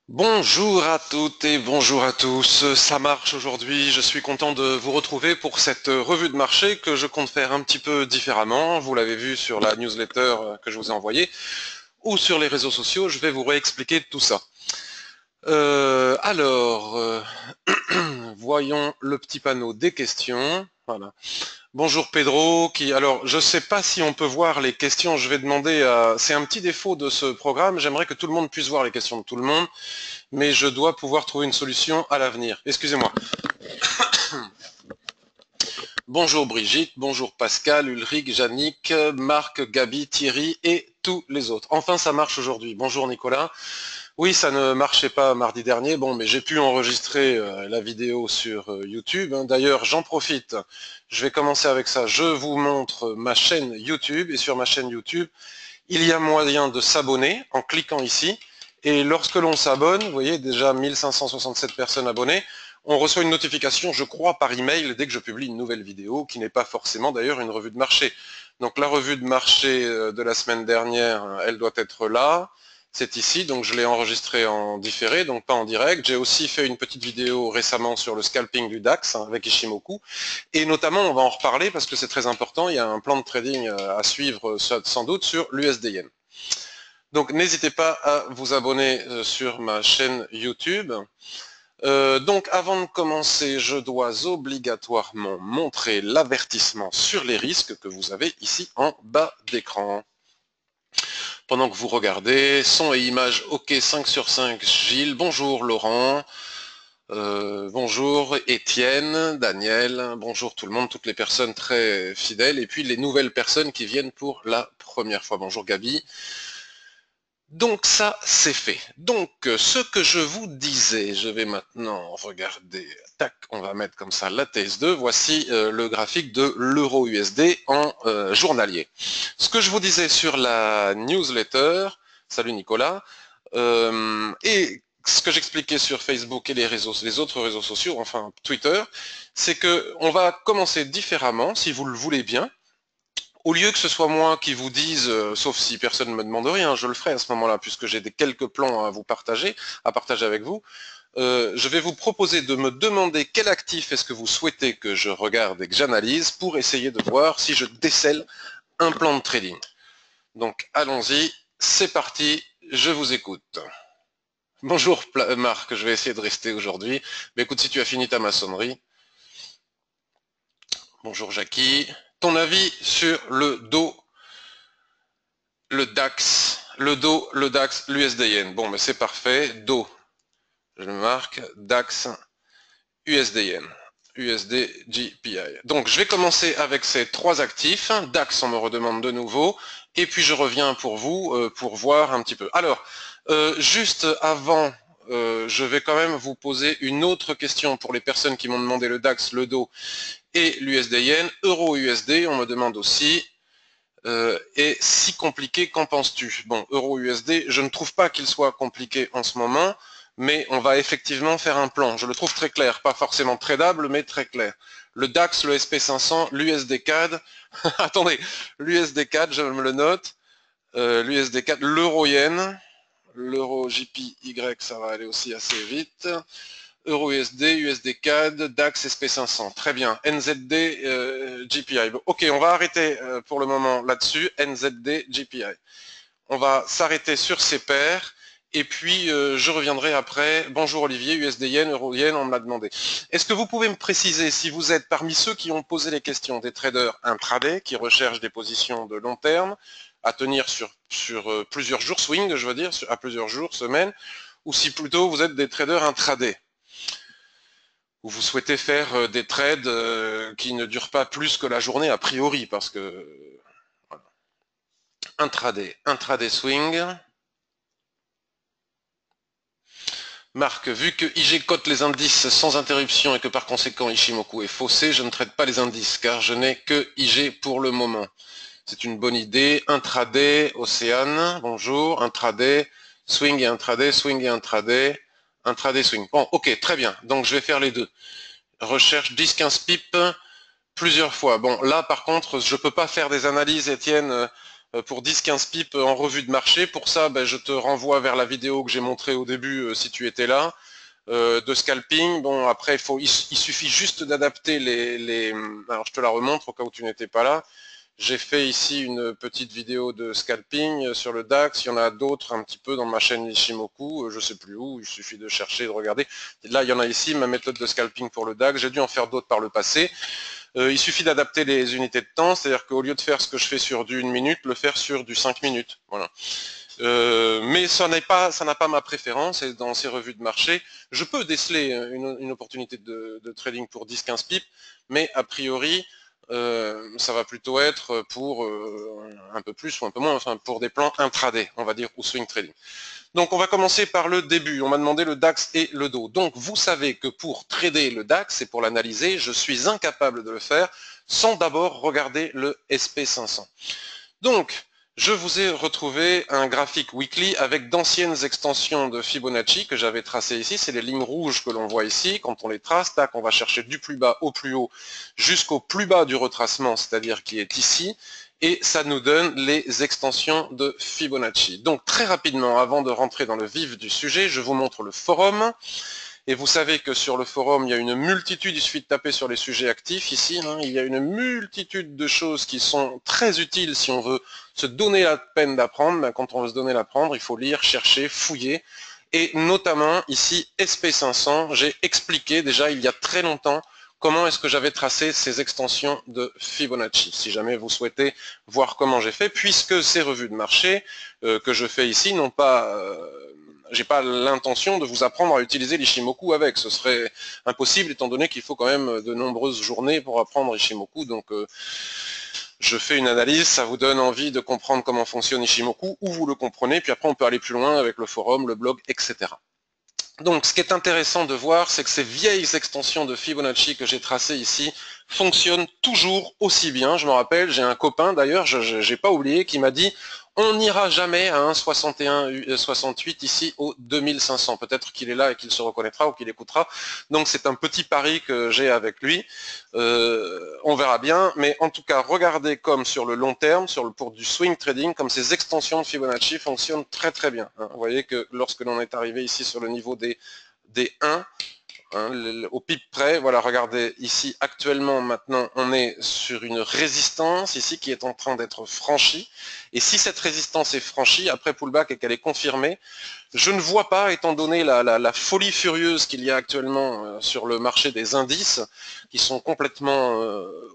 Bonjour à toutes et bonjour à tous, ça marche aujourd'hui, je suis content de vous retrouver pour cette revue de marché que je compte faire un petit peu différemment, vous l'avez vu sur la newsletter que je vous ai envoyée, ou sur les réseaux sociaux, je vais vous réexpliquer tout ça. Alors, voyons le petit panneau des questions, voilà. Bonjour Pedro, alors je ne sais pas si on peut voir les questions, je vais demander à, c'est un petit défaut de ce programme, j'aimerais que tout le monde puisse voir les questions de tout le monde, mais je dois pouvoir trouver une solution à l'avenir. Excusez-moi. Bonjour Brigitte, bonjour Pascal, Ulrich, Yannick, Marc, Gabi, Thierry et tous les autres. Enfin, ça marche aujourd'hui. Bonjour Nicolas. Oui, ça ne marchait pas mardi dernier, bon, mais j'ai pu enregistrer la vidéo sur YouTube, hein. D'ailleurs, j'en profite, je vais commencer avec ça. Je vous montre ma chaîne YouTube, et sur ma chaîne YouTube, il y a moyen de s'abonner en cliquant ici. Et lorsque l'on s'abonne, vous voyez déjà 1567 personnes abonnées, on reçoit une notification, je crois, par email dès que je publie une nouvelle vidéo, qui n'est pas forcément d'ailleurs une revue de marché. Donc la revue de marché de la semaine dernière, elle doit être là. C'est ici, donc je l'ai enregistrée en différé, donc pas en direct. J'ai aussi fait une petite vidéo récemment sur le scalping du DAX avec Ishimoku. Et notamment, on va en reparler parce que c'est très important, il y a un plan de trading à suivre sans doute sur l'USD-Yen. Donc n'hésitez pas à vous abonner sur ma chaîne YouTube. Donc avant de commencer, je dois obligatoirement montrer l'avertissement sur les risques que vous avez ici en bas d'écran. Pendant que vous regardez, son et image OK 5 sur 5, Gilles, bonjour Laurent, bonjour Étienne, Daniel, bonjour tout le monde, toutes les personnes très fidèles, et puis les nouvelles personnes qui viennent pour la première fois. Bonjour Gabi. Donc ça, c'est fait. Donc ce que je vous disais, je vais maintenant regarder, tac, on va mettre comme ça la TS2, voici le graphique de l'euro USD en journalier. Ce que je vous disais sur la newsletter, salut Nicolas, et ce que j'expliquais sur Facebook et les autres réseaux sociaux, enfin Twitter, c'est que on va commencer différemment, si vous le voulez bien. Au lieu que ce soit moi qui vous dise, sauf si personne ne me demande rien, je le ferai à ce moment-là, puisque j'ai quelques plans à vous partager, à partager avec vous, je vais vous proposer de me demander quel actif est-ce que vous souhaitez que je regarde et que j'analyse pour essayer de voir si je décèle un plan de trading. Donc allons-y, c'est parti, je vous écoute. Bonjour Marc, je vais essayer de rester aujourd'hui. Mais écoute, si tu as fini ta maçonnerie. Bonjour Jackie. Ton avis sur le dos, le DAX, le DAX, l'USD-Yen. Bon, mais c'est parfait. Do, je le marque. DAX, USD-Yen. USD GPI. Donc, je vais commencer avec ces trois actifs. DAX, on me redemande de nouveau. Et puis, je reviens pour vous pour voir un petit peu. Alors, juste avant, je vais quand même vous poser une autre question pour les personnes qui m'ont demandé le DAX, le Do et l'USD-Yen. Euro-USD, on me demande aussi. Est si compliqué, qu'en penses-tu? Bon, euro-USD, je ne trouve pas qu'il soit compliqué en ce moment, mais on va effectivement faire un plan. Je le trouve très clair, pas forcément tradable, mais très clair. Le DAX, le SP500, l'USD CAD, attendez, l'USD CAD, je me le note, l'USD CAD, l'euro-yen, l'euro JPY, ça va aller aussi assez vite. Euro-USD, USD CAD, DAX, SP500. Très bien. NZD, GPI. Ok, on va arrêter pour le moment là-dessus. NZD, GPI. On va s'arrêter sur ces paires. Et puis, je reviendrai après. Bonjour Olivier, USD Yen, Euro Yen, on me l'a demandé. Est-ce que vous pouvez me préciser si vous êtes parmi ceux qui ont posé les questions des traders intraday, qui recherchent des positions de long terme, à tenir sur plusieurs jours, swing, je veux dire, à plusieurs jours, semaines, ou si plutôt vous êtes des traders intraday? Ou vous souhaitez faire des trades qui ne durent pas plus que la journée a priori, parce que voilà. Intraday swing. Marc, vu que IG cote les indices sans interruption et que par conséquent Ishimoku est faussé, je ne traite pas les indices car je n'ai que IG pour le moment. C'est une bonne idée. Intraday, Océane, bonjour. Intraday, swing et intraday, swing et intraday, intraday swing. Bon, ok, très bien. Donc je vais faire les deux. Recherche 10-15 pips plusieurs fois. Bon, là par contre, je peux pas faire des analyses, Étienne, pour 10-15 pips en revue de marché. Pour ça, ben, je te renvoie vers la vidéo que j'ai montrée au début si tu étais là, de scalping. Bon, après, il suffit juste d'adapter Alors, je te la remontre au cas où tu n'étais pas là. J'ai fait ici une petite vidéo de scalping sur le DAX. Il y en a d'autres un petit peu dans ma chaîne Ishimoku. Je sais plus où. Il suffit de chercher, de regarder. Là, il y en a ici, ma méthode de scalping pour le DAX. J'ai dû en faire d'autres par le passé. Il suffit d'adapter les unités de temps. C'est-à-dire qu'au lieu de faire ce que je fais sur du 1 minute, le faire sur du 5 minutes. Voilà. Mais ça n'a pas ma préférence, et dans ces revues de marché, je peux déceler une opportunité de trading pour 10-15 pips, mais a priori, ça va plutôt être pour un peu plus ou un peu moins, enfin pour des plans intraday, on va dire, ou swing trading. Donc on va commencer par le début. On m'a demandé le DAX et le DO. Donc vous savez que pour trader le DAX et pour l'analyser, je suis incapable de le faire sans d'abord regarder le SP500. Donc, je vous ai retrouvé un graphique weekly avec d'anciennes extensions de Fibonacci que j'avais tracées ici. C'est les lignes rouges que l'on voit ici. Quand on les trace, tac, on va chercher du plus bas au plus haut jusqu'au plus bas du retracement, c'est-à-dire qui est ici. Et ça nous donne les extensions de Fibonacci. Donc, très rapidement, avant de rentrer dans le vif du sujet, je vous montre le forum. Et vous savez que sur le forum, il y a une multitude, il suffit de taper sur les sujets actifs ici, hein, il y a une multitude de choses qui sont très utiles si on veut se donner la peine d'apprendre. Ben, quand on veut se donner l'apprendre, il faut lire, chercher, fouiller. Et notamment ici, SP500, j'ai expliqué déjà il y a très longtemps comment est-ce que j'avais tracé ces extensions de Fibonacci. Si jamais vous souhaitez voir comment j'ai fait, puisque ces revues de marché que je fais ici n'ont pas... j'ai pas l'intention de vous apprendre à utiliser l'Ishimoku avec, ce serait impossible étant donné qu'il faut quand même de nombreuses journées pour apprendre Ishimoku, donc je fais une analyse, ça vous donne envie de comprendre comment fonctionne Ishimoku, ou vous le comprenez, puis après on peut aller plus loin avec le forum, le blog, etc. Donc ce qui est intéressant de voir, c'est que ces vieilles extensions de Fibonacci que j'ai tracées ici fonctionnent toujours aussi bien. Je me rappelle, j'ai un copain d'ailleurs, je n'ai pas oublié, qui m'a dit on n'ira jamais à 1,61, 68 ici au 2500. Peut-être qu'il est là et qu'il se reconnaîtra ou qu'il écoutera. Donc c'est un petit pari que j'ai avec lui. On verra bien. Mais en tout cas, regardez comme sur le long terme, pour du swing trading, comme ces extensions de Fibonacci fonctionnent très très bien. Vous voyez que lorsque l'on est arrivé ici sur le niveau des 1, au pip près, voilà, regardez ici actuellement maintenant on est sur une résistance ici qui est en train d'être franchie, et si cette résistance est franchie après pullback et qu'elle est confirmée, je ne vois pas, étant donné la folie furieuse qu'il y a actuellement sur le marché des indices qui sont complètement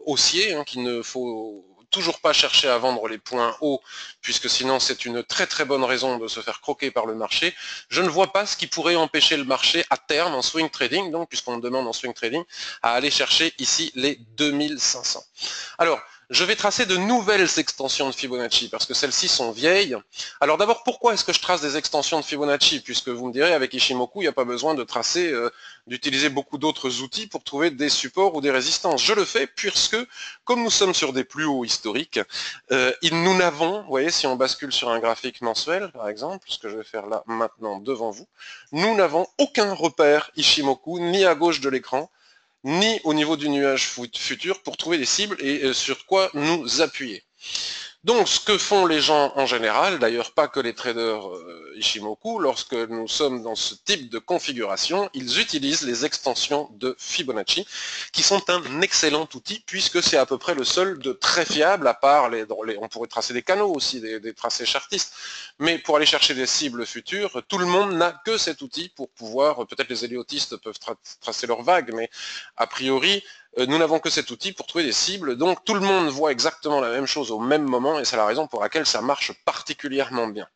haussiers, hein, qu'il ne faut toujours pas chercher à vendre les points hauts, puisque sinon c'est une très très bonne raison de se faire croquer par le marché. Je ne vois pas ce qui pourrait empêcher le marché à terme en swing trading, donc puisqu'on me demande en swing trading, à aller chercher ici les 2500. Alors, je vais tracer de nouvelles extensions de Fibonacci, parce que celles-ci sont vieilles. Alors d'abord, pourquoi est-ce que je trace des extensions de Fibonacci? Puisque vous me direz, avec Ishimoku, il n'y a pas besoin de tracer, d'utiliser beaucoup d'autres outils pour trouver des supports ou des résistances. Je le fais puisque, comme nous sommes sur des plus hauts historiques, nous n'avons, vous voyez, si on bascule sur un graphique mensuel, par exemple, ce que je vais faire là maintenant devant vous, nous n'avons aucun repère Ishimoku, ni à gauche de l'écran, ni au niveau du nuage futur pour trouver des cibles et sur quoi nous appuyer. Donc ce que font les gens en général, d'ailleurs pas que les traders Ishimoku, lorsque nous sommes dans ce type de configuration, ils utilisent les extensions de Fibonacci, qui sont un excellent outil, puisque c'est à peu près le seul de très fiable, à part on pourrait tracer des canaux aussi, des tracés chartistes, mais pour aller chercher des cibles futures, tout le monde n'a que cet outil pour pouvoir, peut-être les héliotistes peuvent tracer leurs vagues, mais a priori, nous n'avons que cet outil pour trouver des cibles, donc tout le monde voit exactement la même chose au même moment, et c'est la raison pour laquelle ça marche particulièrement bien.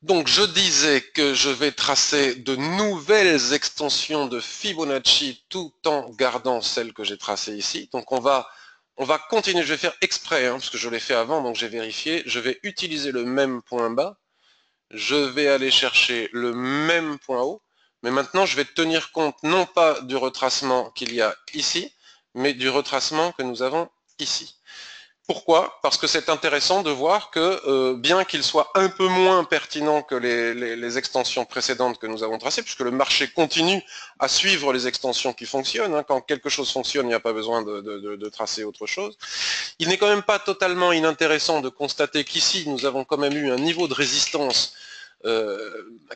Donc je disais que je vais tracer de nouvelles extensions de Fibonacci tout en gardant celles que j'ai tracées ici. Donc on va continuer, je vais faire exprès, hein, parce que je l'ai fait avant, donc j'ai vérifié. Je vais utiliser le même point bas, je vais aller chercher le même point haut, mais maintenant je vais tenir compte non pas du retracement qu'il y a ici, mais du retracement que nous avons ici. Pourquoi? Parce que c'est intéressant de voir que, bien qu'il soit un peu moins pertinent que les extensions précédentes que nous avons tracées, puisque le marché continue à suivre les extensions qui fonctionnent, hein, quand quelque chose fonctionne, il n'y a pas besoin de tracer autre chose. Il n'est quand même pas totalement inintéressant de constater qu'ici, nous avons quand même eu un niveau de résistance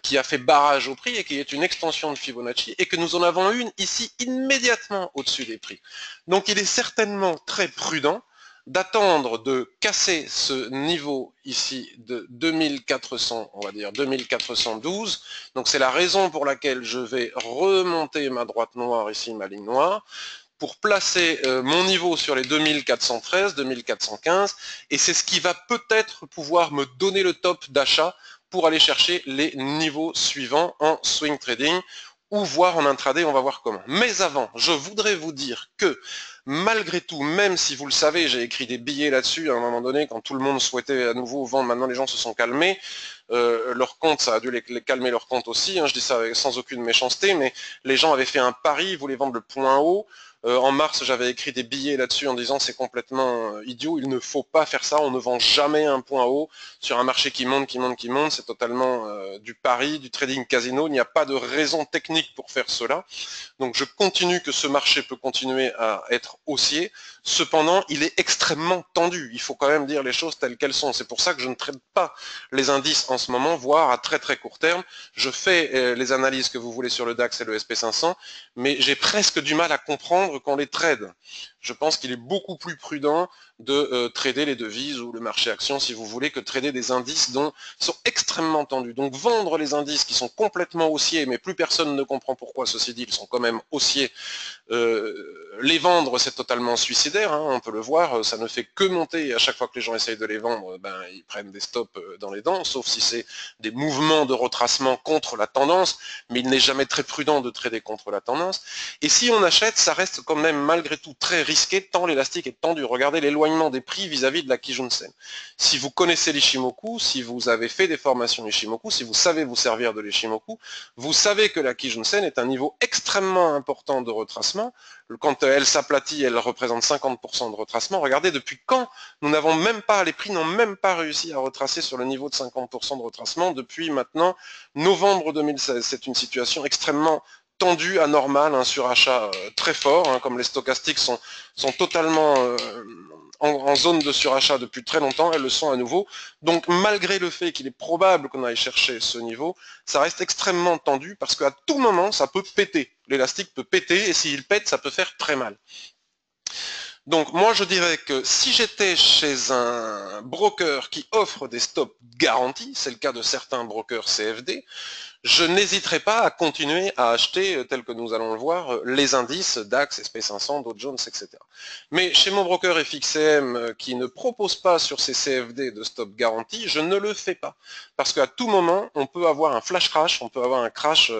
qui a fait barrage au prix et qui est une extension de Fibonacci, et que nous en avons une ici immédiatement au-dessus des prix. Donc il est certainement très prudent d'attendre de casser ce niveau ici de 2400, on va dire 2412. Donc c'est la raison pour laquelle je vais remonter ma droite noire ici, ma ligne noire, pour placer mon niveau sur les 2413, 2415, et c'est ce qui va peut-être pouvoir me donner le top d'achat pour aller chercher les niveaux suivants en swing trading, ou voir en intraday, on va voir comment. Mais avant, je voudrais vous dire que, malgré tout, même si vous le savez, j'ai écrit des billets là-dessus à un moment donné, quand tout le monde souhaitait à nouveau vendre, maintenant les gens se sont calmés, leur compte, ça a dû les calmer leur compte aussi, hein, je dis ça sans aucune méchanceté, mais les gens avaient fait un pari, ils voulaient vendre le point haut. En mars, j'avais écrit des billets là-dessus en disant c'est complètement idiot, il ne faut pas faire ça, on ne vend jamais un point haut sur un marché qui monte, qui monte, qui monte, c'est totalement du pari, du trading casino, il n'y a pas de raison technique pour faire cela. Donc je continue que ce marché peut continuer à être haussier. Cependant, il est extrêmement tendu. Il faut quand même dire les choses telles qu'elles sont. C'est pour ça que je ne traite pas les indices en ce moment, voire à très très court terme. Je fais les analyses que vous voulez sur le DAX et le SP500, mais j'ai presque du mal à comprendre qu'on les trade. Je pense qu'il est beaucoup plus prudent de trader les devises ou le marché action, si vous voulez, que trader des indices dont sont extrêmement tendus. Donc vendre les indices qui sont complètement haussiers, mais plus personne ne comprend pourquoi, ceci dit, ils sont quand même haussiers. Les vendre, c'est totalement suicidaire, hein, on peut le voir, ça ne fait que monter, et à chaque fois que les gens essayent de les vendre, ben, ils prennent des stops dans les dents, sauf si c'est des mouvements de retracement contre la tendance, mais il n'est jamais très prudent de trader contre la tendance. Et si on achète, ça reste quand même malgré tout très risqué, tant l'élastique est tendu. Regardez l'éloignement des prix vis-à-vis de la Kijun-sen. Si vous connaissez l'Ishimoku, si vous avez fait des formations Ishimoku, si vous savez vous servir de l'Ishimoku, vous savez que la Kijun-sen est un niveau extrêmement important de retracement. Quand elle s'aplatit, elle représente 50% de retracement. Regardez, depuis quand nous n'avons même pas, les prix n'ont même pas réussi à retracer sur le niveau de 50% de retracement depuis maintenant novembre 2016. C'est une situation extrêmement tendue, anormale, un surachat très fort, hein, comme les stochastiques sont totalement en zone de surachat depuis très longtemps, elles le sont à nouveau. Donc malgré le fait qu'il est probable qu'on aille chercher ce niveau, ça reste extrêmement tendu parce qu'à tout moment, ça peut péter. L'élastique peut péter et s'il pète, ça peut faire très mal. Donc moi je dirais que si j'étais chez un broker qui offre des stops garantis, c'est le cas de certains brokers CFD, je n'hésiterai pas à continuer à acheter, tel que nous allons le voir, les indices DAX, SP500, Dow Jones, etc. Mais chez mon broker FXCM qui ne propose pas sur ses CFD de stop garantie, je ne le fais pas. Parce qu'à tout moment, on peut avoir un flash crash, on peut avoir un crash,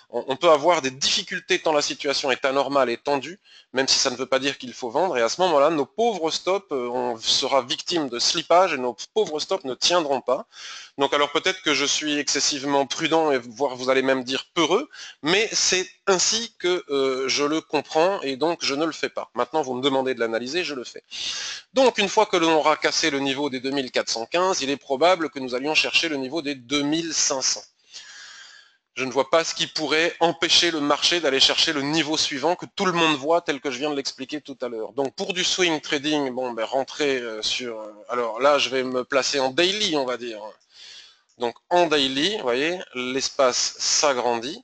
on peut avoir des difficultés tant la situation est anormale et tendue, même si ça ne veut pas dire qu'il faut vendre, et à ce moment-là, nos pauvres stops, on sera victime de slippage et nos pauvres stops ne tiendront pas. Donc alors peut-être que je suis excessivement prudent, et voire vous allez même dire peureux, mais c'est ainsi que je le comprends et donc je ne le fais pas. Maintenant vous me demandez de l'analyser, je le fais. Donc une fois que l'on aura cassé le niveau des 2415, il est probable que nous allions chercher le niveau des 2500. Je ne vois pas ce qui pourrait empêcher le marché d'aller chercher le niveau suivant que tout le monde voit tel que je viens de l'expliquer tout à l'heure. Donc pour du swing trading, bon ben rentrer sur... alors là je vais me placer en daily on va dire. Donc en daily, vous voyez, l'espace s'agrandit.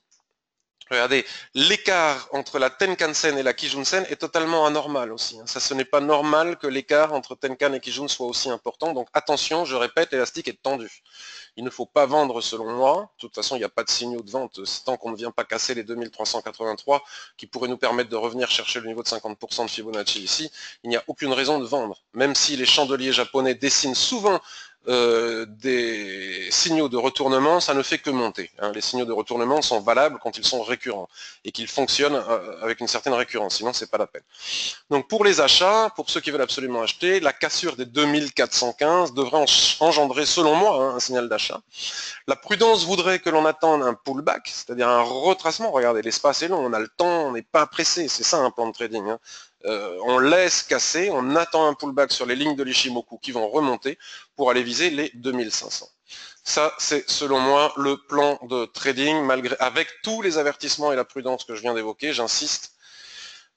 Regardez, l'écart entre la Tenkan-sen et la Kijun-sen est totalement anormal aussi. Ça, ce n'est pas normal que l'écart entre Tenkan et Kijun soit aussi important. Donc attention, je répète, l'élastique est tendu. Il ne faut pas vendre selon moi. De toute façon, il n'y a pas de signaux de vente. Tant qu'on ne vient pas casser les 2383 qui pourraient nous permettre de revenir chercher le niveau de 50% de Fibonacci ici, il n'y a aucune raison de vendre. Même si les chandeliers japonais dessinent souvent des signaux de retournement, ça ne fait que monter. Hein. Les signaux de retournement sont valables quand ils sont récurrents et qu'ils fonctionnent avec une certaine récurrence, sinon c'est pas la peine. Donc pour les achats, pour ceux qui veulent absolument acheter, la cassure des 2415 devrait engendrer, selon moi, hein, un signal d'achat. La prudence voudrait que l'on attende un pullback, c'est-à-dire un retracement. Regardez, l'espace est long, on a le temps, on n'est pas pressé, c'est ça un plan de trading. Hein. on laisse casser, on attend un pullback sur les lignes de l'Ichimoku qui vont remonter pour aller viser les 2500. Ça, c'est selon moi le plan de trading, avec tous les avertissements et la prudence que je viens d'évoquer, j'insiste.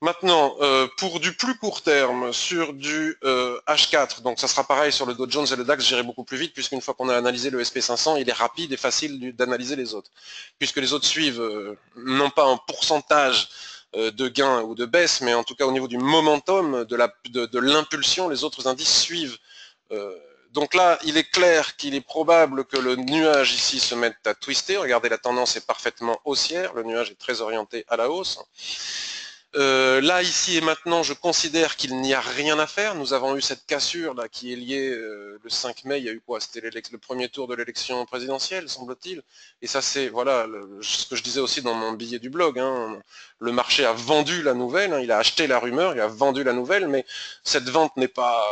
Maintenant, pour du plus court terme, sur du H4, donc ça sera pareil sur le Dow Jones et le DAX, j'irai beaucoup plus vite, puisqu'une fois qu'on a analysé le SP500, il est rapide et facile d'analyser les autres. Puisque les autres suivent, non pas en pourcentage de gain ou de baisse, mais en tout cas au niveau du momentum, de l'impulsion, les autres indices suivent. Donc là, il est clair qu'il est probable que le nuage ici se mette à twister. Regardez, la tendance est parfaitement haussière, le nuage est très orienté à la hausse. Là, ici et maintenant, je considère qu'il n'y a rien à faire. Nous avons eu cette cassure là qui est liée le 5 mai. Il y a eu quoi? C'était le premier tour de l'élection présidentielle, semble-t-il. Et ça, c'est voilà ce que je disais aussi dans mon billet du blog. Hein. Le marché a vendu la nouvelle. Hein. Il a acheté la rumeur, il a vendu la nouvelle, mais cette vente n'est pas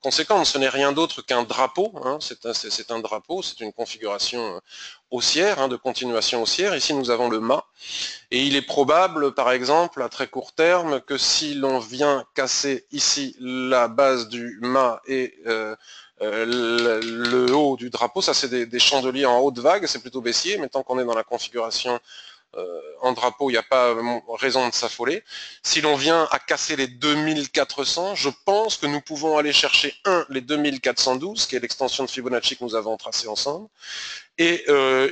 conséquente. Ce n'est rien d'autre qu'un drapeau. Hein. C'est un drapeau, c'est une configuration haussière, hein, de continuation haussière. Ici, nous avons le mât. Et il est probable, par exemple, à très court terme, que si l'on vient casser ici la base du mât et le haut du drapeau, ça c'est des chandeliers en haute vague, c'est plutôt baissier, mais tant qu'on est dans la configuration en drapeau, il n'y a pas raison de s'affoler. Si l'on vient à casser les 2400, je pense que nous pouvons aller chercher les 2412, qui est l'extension de Fibonacci que nous avons tracée ensemble, et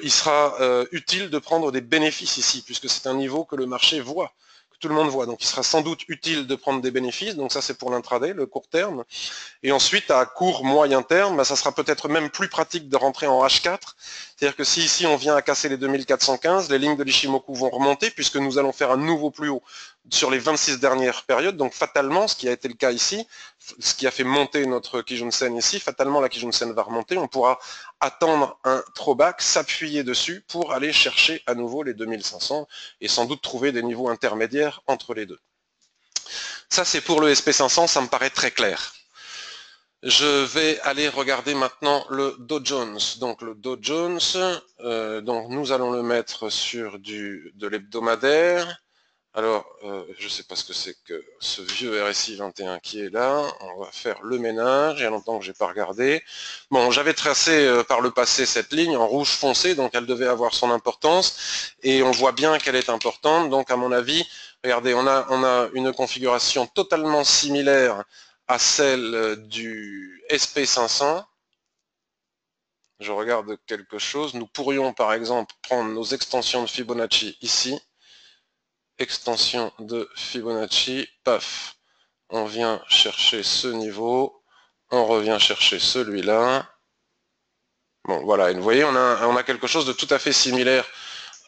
il sera utile de prendre des bénéfices ici, puisque c'est un niveau que le marché voit, que tout le monde voit. Donc il sera sans doute utile de prendre des bénéfices, donc ça c'est pour l'intraday, le court terme. Et ensuite, à court, moyen terme, bah, ça sera peut-être même plus pratique de rentrer en H4. C'est-à-dire que si ici on vient à casser les 2415, les lignes de l'Ichimoku vont remonter, puisque nous allons faire un nouveau plus haut sur les 26 dernières périodes. Donc fatalement, ce qui a été le cas ici, ce qui a fait monter notre Kijun-sen ici, fatalement la Kijun-sen va remonter, on pourra attendre un throwback, s'appuyer dessus pour aller chercher à nouveau les 2500 et sans doute trouver des niveaux intermédiaires entre les deux. Ça c'est pour le SP500, ça me paraît très clair. Je vais aller regarder maintenant le Dow Jones. Donc le Dow Jones, donc nous allons le mettre sur de l'hebdomadaire. Alors, je ne sais pas ce que c'est que ce vieux RSI 21 qui est là. On va faire le ménage. Il y a longtemps que je n'ai pas regardé. Bon, j'avais tracé par le passé cette ligne en rouge foncé, donc elle devait avoir son importance. Et on voit bien qu'elle est importante. Donc, à mon avis, regardez, on a une configuration totalement similaire à celle du SP500. Je regarde quelque chose. Nous pourrions, par exemple, prendre nos extensions de Fibonacci ici. Extension de Fibonacci, paf, on vient chercher ce niveau, on revient chercher celui-là. Bon, voilà, et vous voyez, on a quelque chose de tout à fait similaire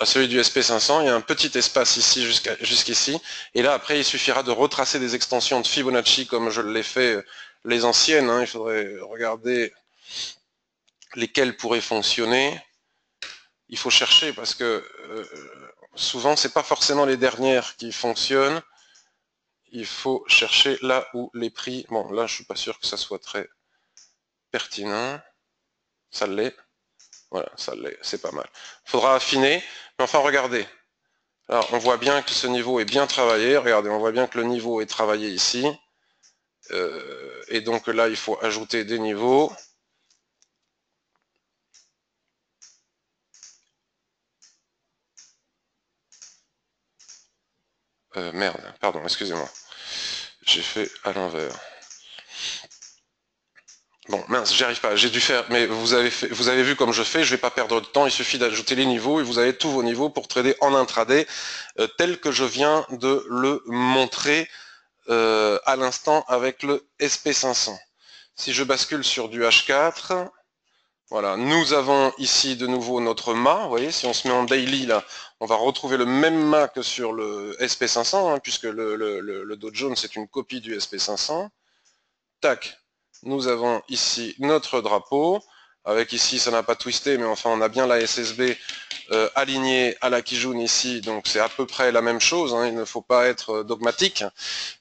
à celui du SP500. Il y a un petit espace ici jusqu'ici, et là, après, il suffira de retracer des extensions de Fibonacci comme je l'ai fait les anciennes. Hein. Il faudrait regarder lesquelles pourraient fonctionner. Il faut chercher parce que souvent, c'est pas forcément les dernières qui fonctionnent. Il faut chercher là où les prix... Bon, là, je suis pas sûr que ça soit très pertinent. Ça l'est. Voilà, ça l'est. C'est pas mal. Il faudra affiner. Mais enfin, regardez. Alors, on voit bien que ce niveau est bien travaillé. Regardez, on voit bien que le niveau est travaillé ici. Et donc là, il faut ajouter des niveaux. Merde, pardon, excusez-moi. J'ai fait à l'envers. Bon, mince, j'y arrive pas, j'ai dû faire, mais vous avez vu comme je fais, je vais pas perdre de temps, il suffit d'ajouter les niveaux et vous avez tous vos niveaux pour trader en intraday, tel que je viens de le montrer à l'instant avec le SP500. Si je bascule sur du H4, voilà, nous avons ici de nouveau notre mât, vous voyez, si on se met en daily là, on va retrouver le même mât que sur le SP500, hein, puisque le Dow Jones c'est une copie du SP500. Tac, nous avons ici notre drapeau, avec ici, ça n'a pas twisté, mais enfin on a bien la SSB alignée à la Kijun ici, donc c'est à peu près la même chose, hein, il ne faut pas être dogmatique.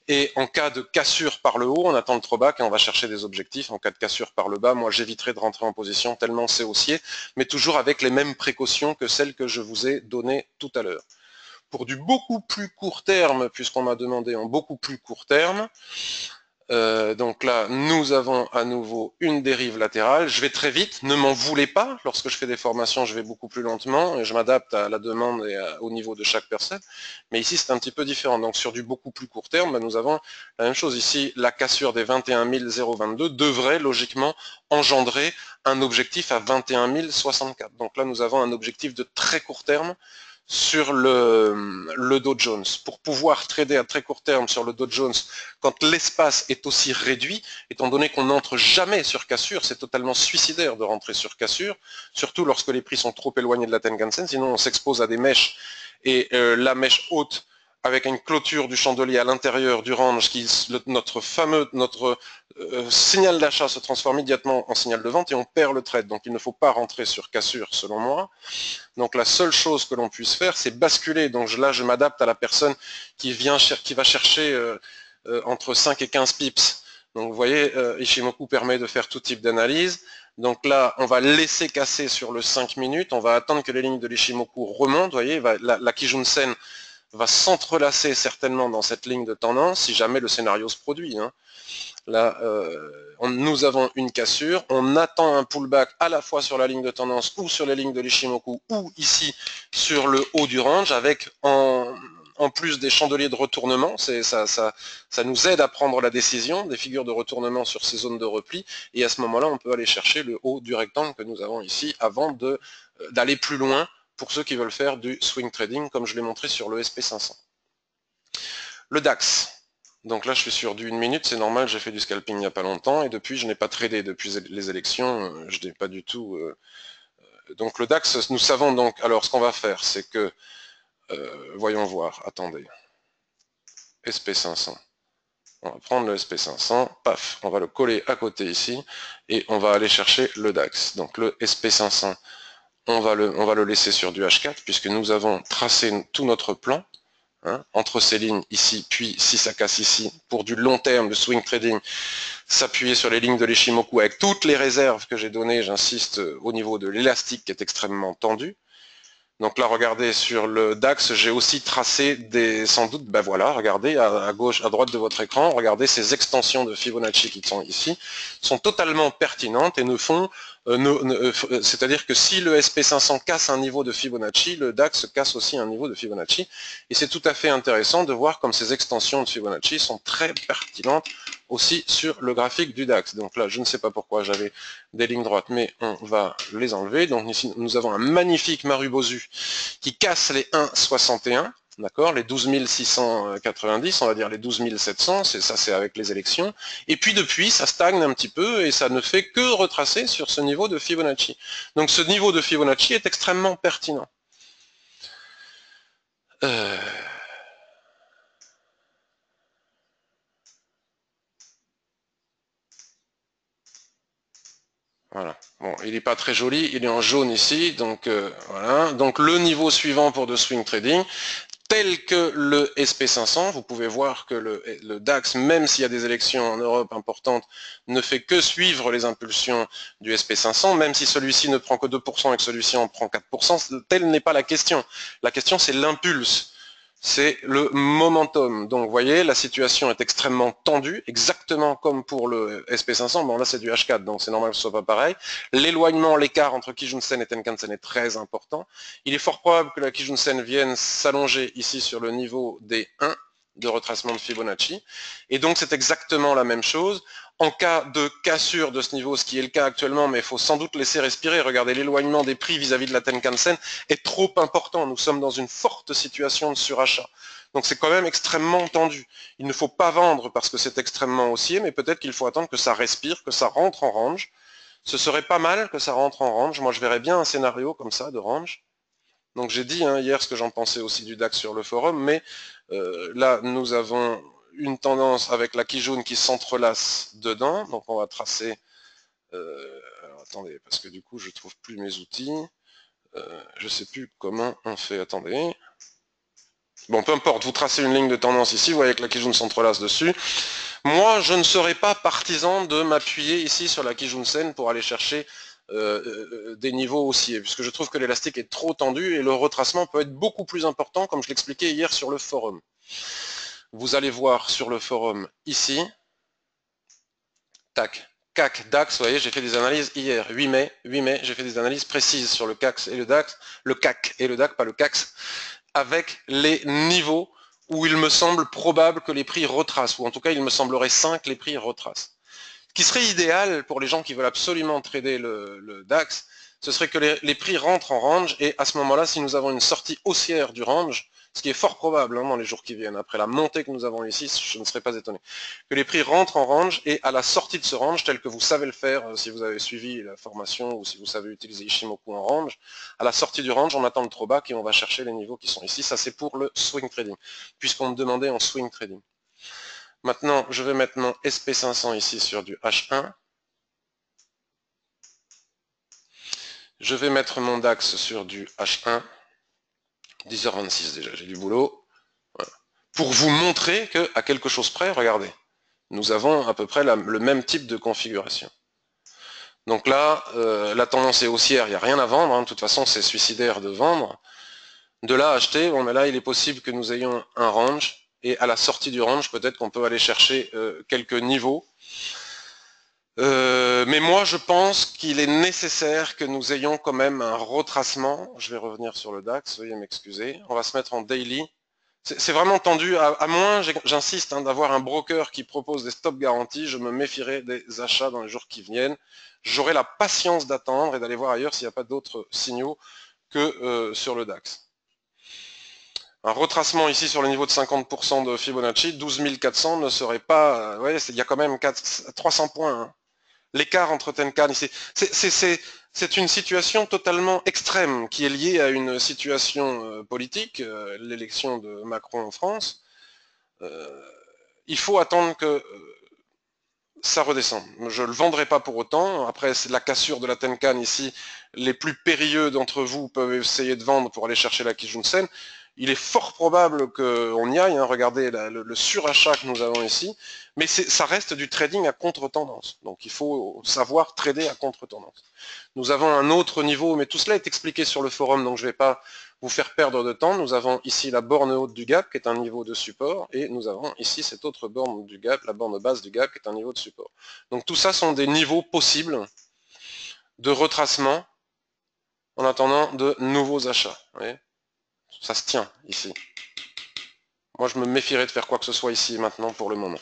Et en cas de cassure par le haut, on attend le throwback et on va chercher des objectifs. En cas de cassure par le bas, moi j'éviterai de rentrer en position tellement c'est haussier, mais toujours avec les mêmes précautions que celles que je vous ai données tout à l'heure. pour du beaucoup plus court terme, puisqu'on m'a demandé en beaucoup plus court terme, donc là, nous avons à nouveau une dérive latérale. Je vais très vite, ne m'en voulez pas. Lorsque je fais des formations, je vais beaucoup plus lentement et je m'adapte à la demande et au niveau de chaque personne. Mais ici, c'est un petit peu différent. Donc sur du beaucoup plus court terme, nous avons la même chose ici. La cassure des 21 022 devrait logiquement engendrer un objectif à 21 064. Donc là, nous avons un objectif de très court terme sur le Dow Jones. Pour pouvoir trader à très court terme sur le Dow Jones, quand l'espace est aussi réduit, étant donné qu'on n'entre jamais sur cassure, c'est totalement suicidaire de rentrer sur cassure, surtout lorsque les prix sont trop éloignés de la Tenkan-sen, sinon on s'expose à des mèches, et la mèche haute, avec une clôture du chandelier à l'intérieur du range, notre signal d'achat se transforme immédiatement en signal de vente et on perd le trade. Donc il ne faut pas rentrer sur cassure selon moi. Donc la seule chose que l'on puisse faire, c'est basculer. Donc là, je m'adapte à la personne qui va chercher entre 5 et 15 pips. Donc vous voyez, Ishimoku permet de faire tout type d'analyse. Donc là, on va laisser casser sur le 5 minutes. On va attendre que les lignes de l'Ishimoku remontent. Vous voyez, la Kijun-sen va s'entrelacer certainement dans cette ligne de tendance si jamais le scénario se produit. Hein. Là, nous avons une cassure, on attend un pullback à la fois sur la ligne de tendance ou sur les lignes de l'Ishimoku ou ici sur le haut du range avec en plus des chandeliers de retournement, ça nous aide à prendre la décision, des figures de retournement sur ces zones de repli et à ce moment-là on peut aller chercher le haut du rectangle que nous avons ici avant d'aller plus loin pour ceux qui veulent faire du swing trading comme je l'ai montré sur le SP500. Le DAX. Donc là, je suis sur du 1 minute, c'est normal, j'ai fait du scalping il n'y a pas longtemps, et depuis, je n'ai pas tradé depuis les élections, je n'ai pas du tout... Donc le DAX, nous savons donc... Alors, ce qu'on va faire, c'est que... voyons voir, attendez. SP500. On va prendre le SP500, paf, on va le coller à côté ici, et on va aller chercher le DAX. Donc le SP500, on va le laisser sur du H4, puisque nous avons tracé tout notre plan. Hein, entre ces lignes ici, puis si ça casse ici, pour du long terme de swing trading, s'appuyer sur les lignes de l'Ishimoku avec toutes les réserves que j'ai données, j'insiste, au niveau de l'élastique qui est extrêmement tendu. Donc là, regardez, sur le DAX, j'ai aussi tracé sans doute, ben voilà, regardez, à gauche, à droite de votre écran, regardez ces extensions de Fibonacci qui sont ici, sont totalement pertinentes et ne font, c'est-à-dire que si le SP500 casse un niveau de Fibonacci, le DAX casse aussi un niveau de Fibonacci, et c'est tout à fait intéressant de voir comme ces extensions de Fibonacci sont très pertinentes aussi sur le graphique du DAX. Donc là, je ne sais pas pourquoi j'avais des lignes droites, mais on va les enlever. Donc ici, nous avons un magnifique Marubozu qui casse les 1,61, d'accord, les 12 690, on va dire les 12 700, ça c'est avec les élections. Et puis depuis, ça stagne un petit peu et ça ne fait que retracer sur ce niveau de Fibonacci. Donc ce niveau de Fibonacci est extrêmement pertinent. Voilà. Bon, il n'est pas très joli, il est en jaune ici, donc voilà. Donc le niveau suivant pour de swing trading, tel que le SP500, vous pouvez voir que le DAX, même s'il y a des élections en Europe importantes, ne fait que suivre les impulsions du SP500, même si celui-ci ne prend que 2% et que celui-ci en prend 4%, telle n'est pas la question. La question, c'est l'impulse. C'est le momentum. Donc vous voyez, la situation est extrêmement tendue, exactement comme pour le SP500. Bon là c'est du H4, donc c'est normal que ce soit pas pareil. L'éloignement, l'écart entre Kijun-sen et Tenkan-sen est très important. Il est fort probable que la Kijun-sen vienne s'allonger ici sur le niveau des 1 de retracement de Fibonacci. Et donc c'est exactement la même chose. En cas de cassure de ce niveau, ce qui est le cas actuellement, mais il faut sans doute laisser respirer, regardez, l'éloignement des prix vis-à-vis de la Tenkan-sen est trop important. Nous sommes dans une forte situation de surachat. Donc c'est quand même extrêmement tendu. Il ne faut pas vendre parce que c'est extrêmement haussier, mais peut-être qu'il faut attendre que ça respire, que ça rentre en range. Ce serait pas mal que ça rentre en range. Moi je verrais bien un scénario comme ça de range. Donc j'ai dit hier ce que j'en pensais aussi du DAX sur le forum, mais là nous avons une tendance avec la Kijun qui s'entrelace dedans, donc on va tracer, alors attendez, parce que du coup je trouve plus mes outils, je sais plus comment on fait, attendez, bon peu importe, vous tracez une ligne de tendance ici, vous voyez que la Kijun s'entrelace dessus, moi je ne serais pas partisan de m'appuyer ici sur la Kijun-sen pour aller chercher des niveaux haussiers, puisque je trouve que l'élastique est trop tendu et le retracement peut être beaucoup plus important, comme je l'expliquais hier sur le forum. Vous allez voir sur le forum ici, tac, CAC, DAX, vous voyez, j'ai fait des analyses hier, 8 mai, j'ai fait des analyses précises sur le CAC et le DAX, le CAC et le DAX, pas le CAX, avec les niveaux où il me semble probable que les prix retracent, ou en tout cas il me semblerait sain que les prix retracent. Ce qui serait idéal pour les gens qui veulent absolument trader le DAX, ce serait que les prix rentrent en range, et à ce moment-là, si nous avons une sortie haussière du range, ce qui est fort probable dans les jours qui viennent, après la montée que nous avons ici, je ne serais pas étonné, que les prix rentrent en range, et à la sortie de ce range, tel que vous savez le faire, si vous avez suivi la formation, ou si vous savez utiliser Ishimoku en range, à la sortie du range, on attend le trop bas, et on va chercher les niveaux qui sont ici. Ça, c'est pour le swing trading, puisqu'on me demandait en swing trading. Maintenant, je vais mettre mon SP500 ici sur du H1. Je vais mettre mon DAX sur du H1. 10h26 déjà, j'ai du boulot. Voilà. Pour vous montrer qu'à quelque chose près, regardez, nous avons à peu près le même type de configuration. Donc là, la tendance est haussière, il n'y a rien à vendre. De toute façon, c'est suicidaire de vendre. De là à acheter, bon, mais là, il est possible que nous ayons un range. Et à la sortie du range, peut-être qu'on peut aller chercher quelques niveaux. Mais moi, je pense qu'il est nécessaire que nous ayons quand même un retracement. Je vais revenir sur le DAX, veuillez m'excuser. On va se mettre en daily. C'est vraiment tendu, à moins, j'insiste, d'avoir un broker qui propose des stop garanties. Je me méfierai des achats dans les jours qui viennent. J'aurai la patience d'attendre et d'aller voir ailleurs s'il n'y a pas d'autres signaux que sur le DAX. Un retracement ici sur le niveau de 50% de Fibonacci, 12 400 ne serait pas... ouais, il y a quand même 300 points. Hein. L'écart entre Tenkan ici, c'est une situation totalement extrême qui est liée à une situation politique, l'élection de Macron en France. Il faut attendre que ça redescende. Je ne le vendrai pas pour autant. Après, c'est la cassure de la Tenkan ici. Les plus périlleux d'entre vous peuvent essayer de vendre pour aller chercher la Kijun-sen. Il est fort probable qu'on y aille, hein. Regardez le surachat que nous avons ici, mais ça reste du trading à contre-tendance. Donc il faut savoir trader à contre-tendance. Nous avons un autre niveau, mais tout cela est expliqué sur le forum, donc je ne vais pas vous faire perdre de temps. Nous avons ici la borne haute du gap, qui est un niveau de support, et nous avons ici cette autre borne du gap, la borne basse du gap, qui est un niveau de support. Donc tout ça sont des niveaux possibles de retracement en attendant de nouveaux achats. Vous voyez ? Ça se tient ici. Moi, je me méfierais de faire quoi que ce soit ici maintenant pour le moment.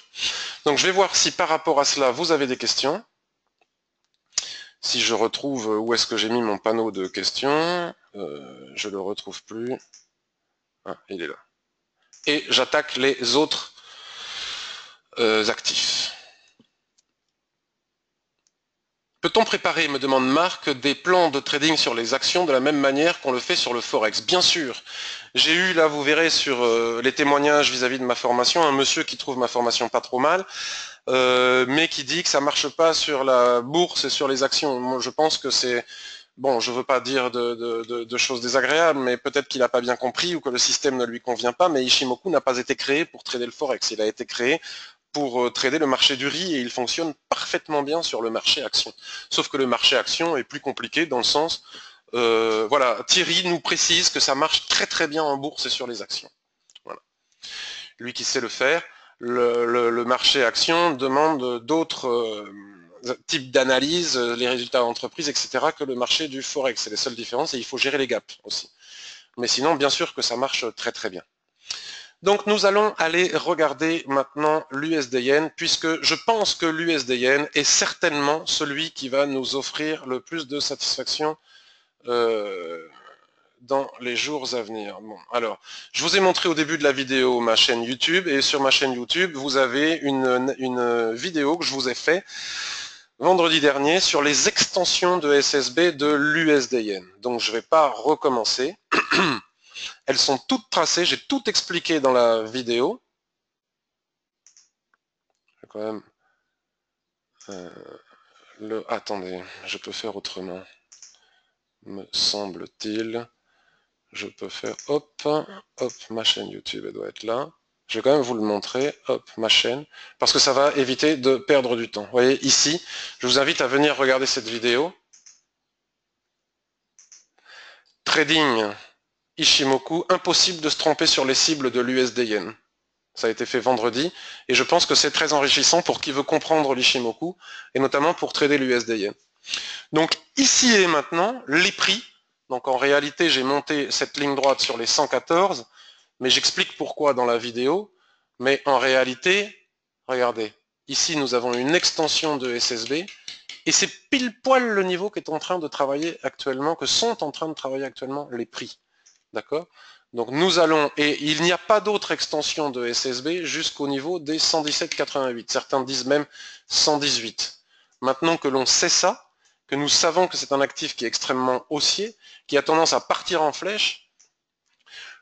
Donc, je vais voir si par rapport à cela, vous avez des questions. Si je retrouve où est-ce que j'ai mis mon panneau de questions, je ne le retrouve plus. Ah, il est là. Et j'attaque les autres actifs. Peut-on préparer, me demande Marc, des plans de trading sur les actions de la même manière qu'on le fait sur le Forex? Bien sûr. J'ai eu, là, vous verrez sur les témoignages vis-à-vis de ma formation, un monsieur qui trouve ma formation pas trop mal, mais qui dit que ça marche pas sur la bourse et sur les actions. Moi, je pense que c'est... Bon, je veux pas dire de choses désagréables, mais peut-être qu'il n'a pas bien compris ou que le système ne lui convient pas, mais Ishimoku n'a pas été créé pour trader le Forex. Il a été créé pour trader le marché du riz et il fonctionne parfaitement bien sur le marché action. Sauf que le marché action est plus compliqué dans le sens, voilà, Thierry nous précise que ça marche très très bien en bourse et sur les actions. Voilà. Lui qui sait le faire, le marché action demande d'autres types d'analyse, les résultats d'entreprise, etc. que le marché du Forex. C'est les seules différences et il faut gérer les gaps aussi. Mais sinon, bien sûr que ça marche très très bien. Donc nous allons aller regarder maintenant l'USD-Yen, puisque je pense que l'USD-Yen est certainement celui qui va nous offrir le plus de satisfaction dans les jours à venir. Bon, alors, je vous ai montré au début de la vidéo ma chaîne YouTube, et sur ma chaîne YouTube, vous avez une vidéo que je vous ai fait vendredi dernier sur les extensions de SSB de l'USD-Yen. Donc je ne vais pas recommencer. Elles sont toutes tracées, j'ai tout expliqué dans la vidéo. Je vais quand même... Attendez, je peux faire autrement. Me semble-t-il. Je peux faire... Hop, ma chaîne YouTube, elle doit être là. Je vais quand même vous le montrer. Hop, ma chaîne. Parce que ça va éviter de perdre du temps. Vous voyez, ici, je vous invite à venir regarder cette vidéo. trading Ishimoku, impossible de se tromper sur les cibles de l'USD Yen. Ça a été fait vendredi, et je pense que c'est très enrichissant pour qui veut comprendre l'Ishimoku, et notamment pour trader l'USD Yen. Donc ici et maintenant, les prix, donc en réalité j'ai monté cette ligne droite sur les 114, mais j'explique pourquoi dans la vidéo, mais en réalité, regardez, ici nous avons une extension de SSB, et c'est pile poil le niveau qu'est en train de travailler actuellement, que sont en train de travailler actuellement les prix. D'accord? Donc nous allons, et il n'y a pas d'autre extension de SSB jusqu'au niveau des 117,88. Certains disent même 118. Maintenant que l'on sait ça, que nous savons que c'est un actif qui est extrêmement haussier, qui a tendance à partir en flèche,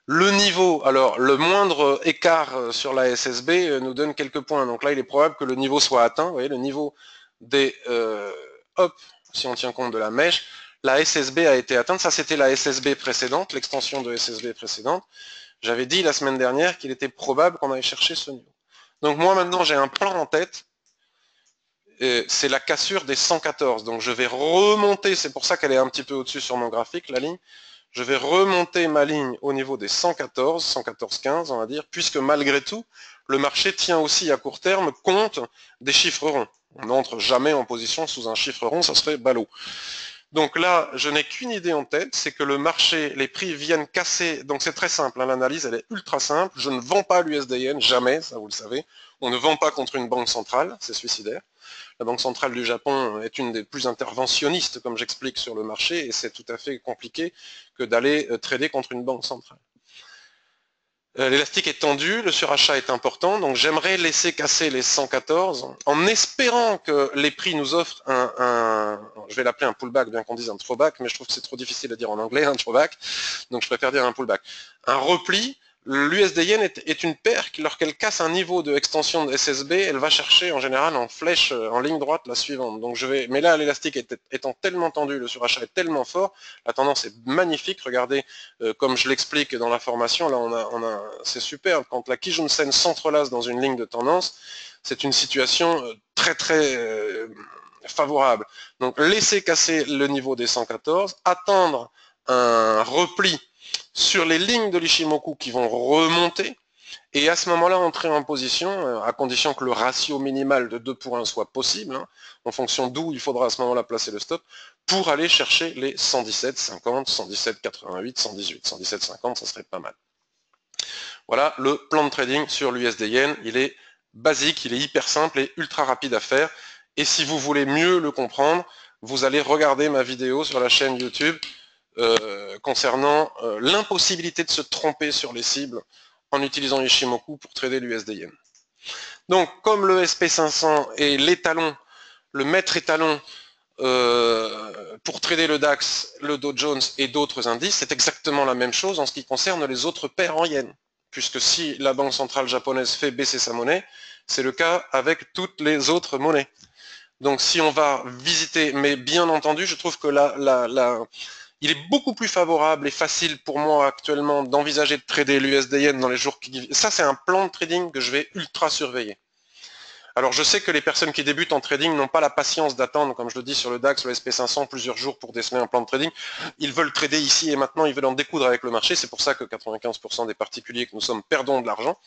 le niveau, alors le moindre écart sur la SSB nous donne quelques points. Donc là, il est probable que le niveau soit atteint. Vous voyez, le niveau des... hop, si on tient compte de la mèche, la SSB a été atteinte. Ça, c'était la SSB précédente, l'extension de SSB précédente. J'avais dit la semaine dernière qu'il était probable qu'on aille chercher ce niveau. Donc moi, maintenant, j'ai un plan en tête. C'est la cassure des 114. Donc je vais remonter, c'est pour ça qu'elle est un petit peu au-dessus sur mon graphique, la ligne. Je vais remonter ma ligne au niveau des 114, 114,15 on va dire, puisque malgré tout, le marché tient aussi à court terme compte des chiffres ronds. On n'entre jamais en position sous un chiffre rond, ça serait ballot. Donc là, je n'ai qu'une idée en tête, c'est que le marché, les prix viennent casser, donc c'est très simple, hein, l'analyse elle est ultra simple, je ne vends pas l'USD Yen, jamais, ça vous le savez, on ne vend pas contre une banque centrale, c'est suicidaire. La Banque centrale du Japon est une des plus interventionnistes, comme j'explique sur le marché, et c'est tout à fait compliqué que d'aller trader contre une banque centrale. L'élastique est tendu, le surachat est important, donc j'aimerais laisser casser les 114 en espérant que les prix nous offrent je vais l'appeler un pullback, bien qu'on dise un throwback, mais je trouve que c'est trop difficile à dire en anglais, un throwback, donc je préfère dire un pullback. Un repli. L'USD Yen est une paire lorsqu'elle casse un niveau de extension de SSB, elle va chercher en général en flèche, en ligne droite la suivante. Donc mais là l'élastique étant tellement tendu, le surachat est tellement fort, la tendance est magnifique. Regardez, comme je l'explique dans la formation, là c'est super, quand la Kijun-sen s'entrelace dans une ligne de tendance, c'est une situation très favorable. Donc laisser casser le niveau des 114, attendre un repli sur les lignes de l'Ishimoku qui vont remonter, et à ce moment-là entrer en position, à condition que le ratio minimal de 2 pour 1 soit possible, hein, en fonction d'où il faudra à ce moment-là placer le stop, pour aller chercher les 117,50, 117,88, 118, 117,50, ça serait pas mal. Voilà le plan de trading sur l'USD Yen, il est basique, il est hyper simple et ultra rapide à faire, et si vous voulez mieux le comprendre, vous allez regarder ma vidéo sur la chaîne YouTube concernant l'impossibilité de se tromper sur les cibles en utilisant Ishimoku pour trader l'USD Yen. Donc, comme le SP500 est l'étalon, le maître étalon pour trader le DAX, le Dow Jones et d'autres indices, c'est exactement la même chose en ce qui concerne les autres paires en Yen. Puisque si la Banque centrale japonaise fait baisser sa monnaie, c'est le cas avec toutes les autres monnaies. Donc si on va visiter, mais bien entendu, je trouve que il est beaucoup plus favorable et facile pour moi actuellement d'envisager de trader l'USD Yen dans les jours qui viennent. Ça, c'est un plan de trading que je vais ultra surveiller. Alors, je sais que les personnes qui débutent en trading n'ont pas la patience d'attendre, comme je le dis sur le DAX, le SP500, plusieurs jours pour déceler un plan de trading. Ils veulent trader ici et maintenant, ils veulent en découdre avec le marché. C'est pour ça que 95% des particuliers que nous sommes perdons de l'argent.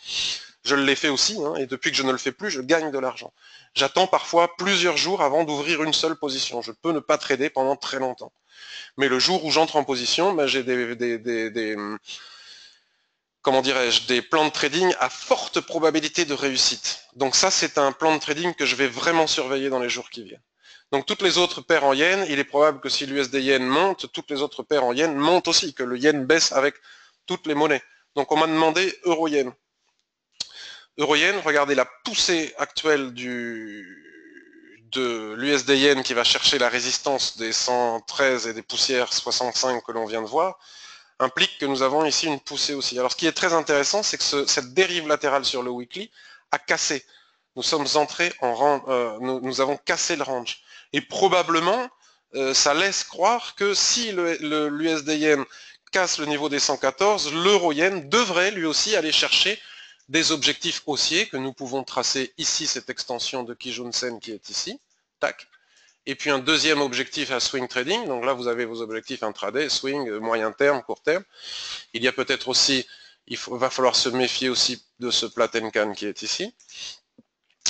Je l'ai fait aussi, hein, et depuis que je ne le fais plus, je gagne de l'argent. J'attends parfois plusieurs jours avant d'ouvrir une seule position. Je peux ne pas trader pendant très longtemps. Mais le jour où j'entre en position, ben, j'ai comment dirais-je, des plans de trading à forte probabilité de réussite. Donc ça, c'est un plan de trading que je vais vraiment surveiller dans les jours qui viennent. Donc toutes les autres paires en yen, il est probable que si l'USD yen monte, toutes les autres paires en yen montent aussi, que le yen baisse avec toutes les monnaies. Donc on m'a demandé euro-yen. Euro-yen, regardez la poussée actuelle de l'USD yen qui va chercher la résistance des 113 et des poussières 65 que l'on vient de voir, implique que nous avons ici une poussée aussi. Alors ce qui est très intéressant, c'est que cette dérive latérale sur le weekly a cassé. Nous sommes entrés en range, nous avons cassé le range. Et probablement, ça laisse croire que si l'USD yen casse le niveau des 114, l'euro yen devrait lui aussi aller chercher des objectifs haussiers que nous pouvons tracer ici, cette extension de Kijun-sen qui est ici, tac, et puis un deuxième objectif à swing trading. Donc là, vous avez vos objectifs intraday, swing, moyen terme, court terme. Il y a peut-être aussi, va falloir se méfier aussi de ce plat Tenkan qui est ici.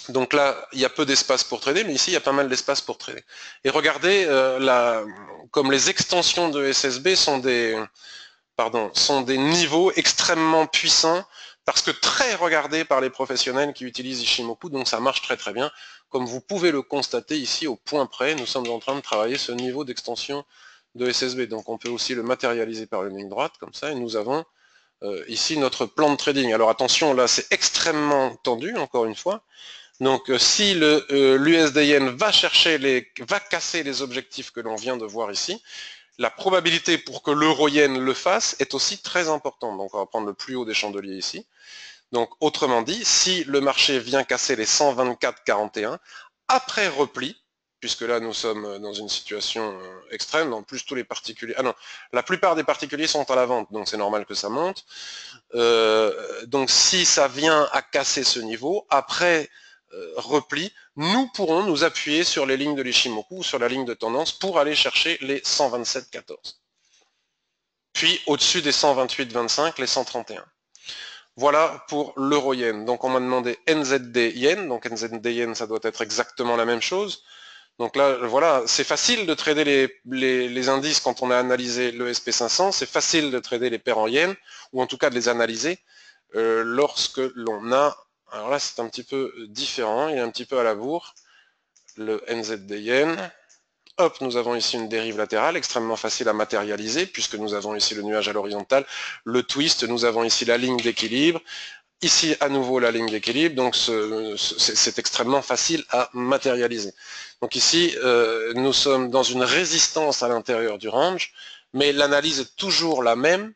Donc là, il y a peu d'espace pour trader, mais ici, il y a pas mal d'espace pour trader. Et regardez, comme les extensions de SSB sont des niveaux extrêmement puissants, parce que très regardés par les professionnels qui utilisent Ishimoku, donc ça marche très très bien. Comme vous pouvez le constater ici au point près, nous sommes en train de travailler ce niveau d'extension de SSB. Donc on peut aussi le matérialiser par une ligne droite, comme ça, et nous avons ici notre plan de trading. Alors attention, là c'est extrêmement tendu, encore une fois. Donc si l'USD-Yen va casser les objectifs que l'on vient de voir ici, la probabilité pour que l'euro-yen le fasse est aussi très importante. Donc on va prendre le plus haut des chandeliers ici. Donc autrement dit, si le marché vient casser les 124,41, après repli, puisque là nous sommes dans une situation extrême, en plus tous les particuliers, la plupart des particuliers sont à la vente, donc c'est normal que ça monte. Donc si ça vient à casser ce niveau, après repli, nous pourrons nous appuyer sur les lignes de l'Ishimoku ou sur la ligne de tendance pour aller chercher les 127,14. Puis au-dessus des 128,25, les 131. Voilà pour l'euro-yen. Donc on m'a demandé NZD-yen, donc NZD-yen ça doit être exactement la même chose. Donc là, voilà, c'est facile de trader les indices quand on a analysé le SP500, c'est facile de trader les paires en yens, ou en tout cas de les analyser, lorsque l'on a, alors là c'est un petit peu différent, il est un petit peu à la bourre, le NZD yen. Hop, nous avons ici une dérive latérale extrêmement facile à matérialiser, puisque nous avons ici le nuage à l'horizontale, le twist, nous avons ici la ligne d'équilibre, ici à nouveau la ligne d'équilibre, donc c'est extrêmement facile à matérialiser. Donc ici, nous sommes dans une résistance à l'intérieur du range, mais l'analyse est toujours la même.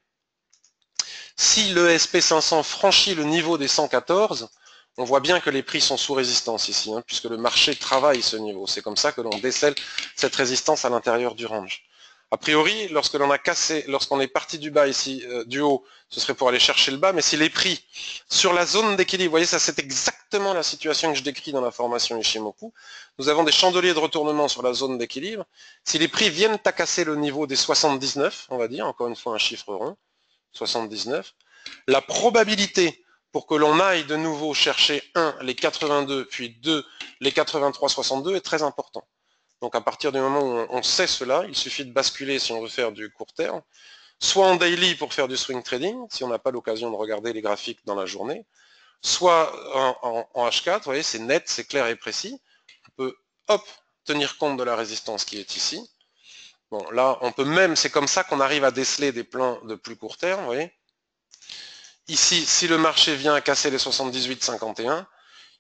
Si le SP500 franchit le niveau des 114, on voit bien que les prix sont sous résistance ici, hein, puisque le marché travaille ce niveau. C'est comme ça que l'on décèle cette résistance à l'intérieur du range. A priori, lorsque l'on a cassé, lorsqu'on est parti du bas ici, du haut, ce serait pour aller chercher le bas, mais si les prix sur la zone d'équilibre, vous voyez, ça c'est exactement la situation que je décris dans la formation Ishimoku, nous avons des chandeliers de retournement sur la zone d'équilibre. Si les prix viennent à casser le niveau des 79, on va dire, encore une fois un chiffre rond, 79, la probabilité pour que l'on aille de nouveau chercher 1, les 82, puis 2, les 83,62 est très important. Donc à partir du moment où on sait cela, il suffit de basculer si on veut faire du court terme, soit en daily pour faire du swing trading, si on n'a pas l'occasion de regarder les graphiques dans la journée, soit en H4, vous voyez, c'est net, c'est clair et précis. On peut, hop, tenir compte de la résistance qui est ici. Bon, là, on peut même, c'est comme ça qu'on arrive à déceler des plans de plus court terme, vous voyez. Ici, si le marché vient à casser les 78,51,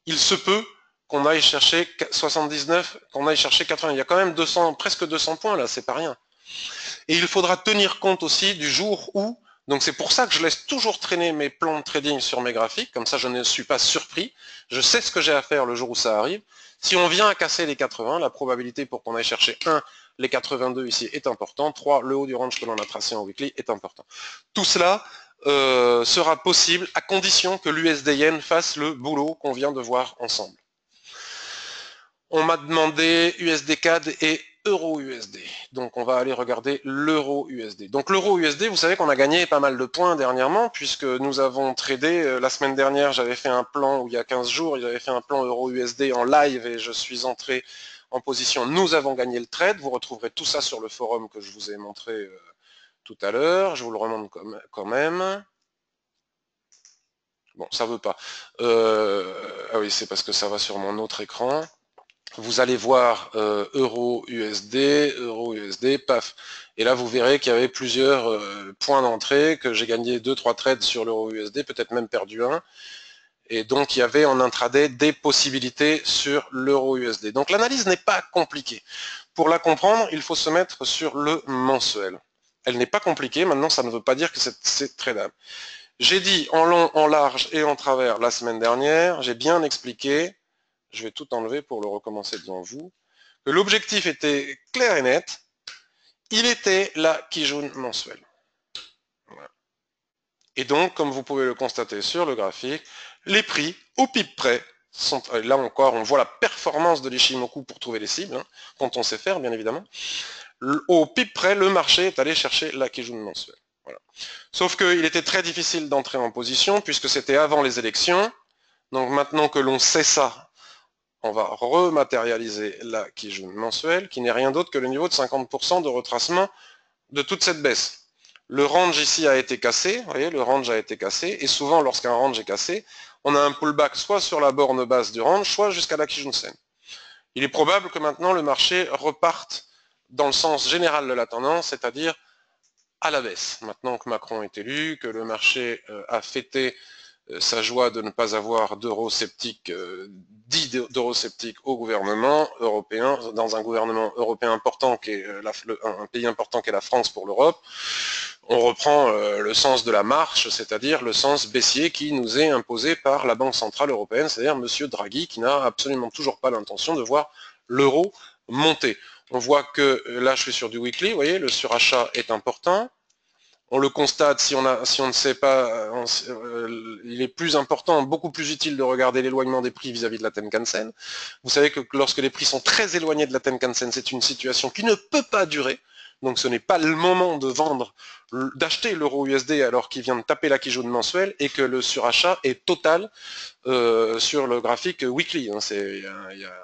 il se peut qu'on aille chercher 79, qu'on aille chercher 80. Il y a quand même presque 200 points là, c'est pas rien. Et il faudra tenir compte aussi du jour où, donc c'est pour ça que je laisse toujours traîner mes plans de trading sur mes graphiques, comme ça je ne suis pas surpris, je sais ce que j'ai à faire le jour où ça arrive. Si on vient à casser les 80, la probabilité pour qu'on aille chercher 1, les 82 ici est important, 3, le haut du range que l'on a tracé en weekly est important. Tout cela sera possible à condition que l'USD-Yen fasse le boulot qu'on vient de voir ensemble. On m'a demandé USD-CAD et Euro-USD. Donc on va aller regarder l'Euro-USD. Donc l'Euro-USD, vous savez qu'on a gagné pas mal de points dernièrement, puisque nous avons tradé, la semaine dernière j'avais fait un plan, où il y a 15 jours, j'avais fait un plan Euro-USD en live et je suis entré en position. Nous avons gagné le trade, vous retrouverez tout ça sur le forum que je vous ai montré tout à l'heure, je vous le remonte quand même. Bon, ça veut pas. Ah oui, c'est parce que ça va sur mon autre écran. Vous allez voir Euro-USD, paf. Et là, vous verrez qu'il y avait plusieurs points d'entrée, que j'ai gagné 2-3 trades sur l'Euro-USD, peut-être même perdu un. Et donc, il y avait en intraday des possibilités sur l'Euro-USD. Donc, l'analyse n'est pas compliquée. Pour la comprendre, il faut se mettre sur le mensuel. Elle n'est pas compliquée, maintenant, ça ne veut pas dire que c'est tradable. J'ai dit en long, en large et en travers la semaine dernière, j'ai bien expliqué, je vais tout enlever pour le recommencer devant vous, que l'objectif était clair et net, il était la Kijun mensuelle. Voilà. Et donc, comme vous pouvez le constater sur le graphique, les prix, au pip près, là encore, on voit la performance de l'Ishimoku pour trouver les cibles, hein, quand on sait faire, bien évidemment. Au pip près, le marché est allé chercher la Kijun mensuelle. Voilà. Sauf qu'il était très difficile d'entrer en position, puisque c'était avant les élections. Donc maintenant que l'on sait ça, on va rematérialiser la Kijun mensuelle, qui n'est rien d'autre que le niveau de 50% de retracement de toute cette baisse. Le range ici a été cassé, vous voyez, le range a été cassé, et souvent lorsqu'un range est cassé, on a un pullback soit sur la borne basse du range, soit jusqu'à la Kijun-sen. Il est probable que maintenant le marché reparte dans le sens général de la tendance, c'est-à-dire à la baisse. Maintenant que Macron est élu, que le marché a fêté sa joie de ne pas avoir d'eurosceptiques, dit d'eurosceptiques au gouvernement européen, dans un gouvernement européen important qui est un pays important qui est la France pour l'Europe, on reprend le sens de la marche, c'est-à-dire le sens baissier qui nous est imposé par la Banque Centrale Européenne, c'est-à-dire M. Draghi qui n'a absolument toujours pas l'intention de voir l'euro monter. On voit que, là je suis sur du weekly, vous voyez, le surachat est important. On le constate, si on ne sait pas, il est plus important, beaucoup plus utile de regarder l'éloignement des prix vis-à-vis de la Tenkan-sen. Vous savez que lorsque les prix sont très éloignés de la Tenkan-sen, c'est une situation qui ne peut pas durer. Donc ce n'est pas le moment de vendre, d'acheter l'euro USD alors qu'il vient de taper la Kijun mensuelle et que le surachat est total sur le graphique weekly. Hein. Il y a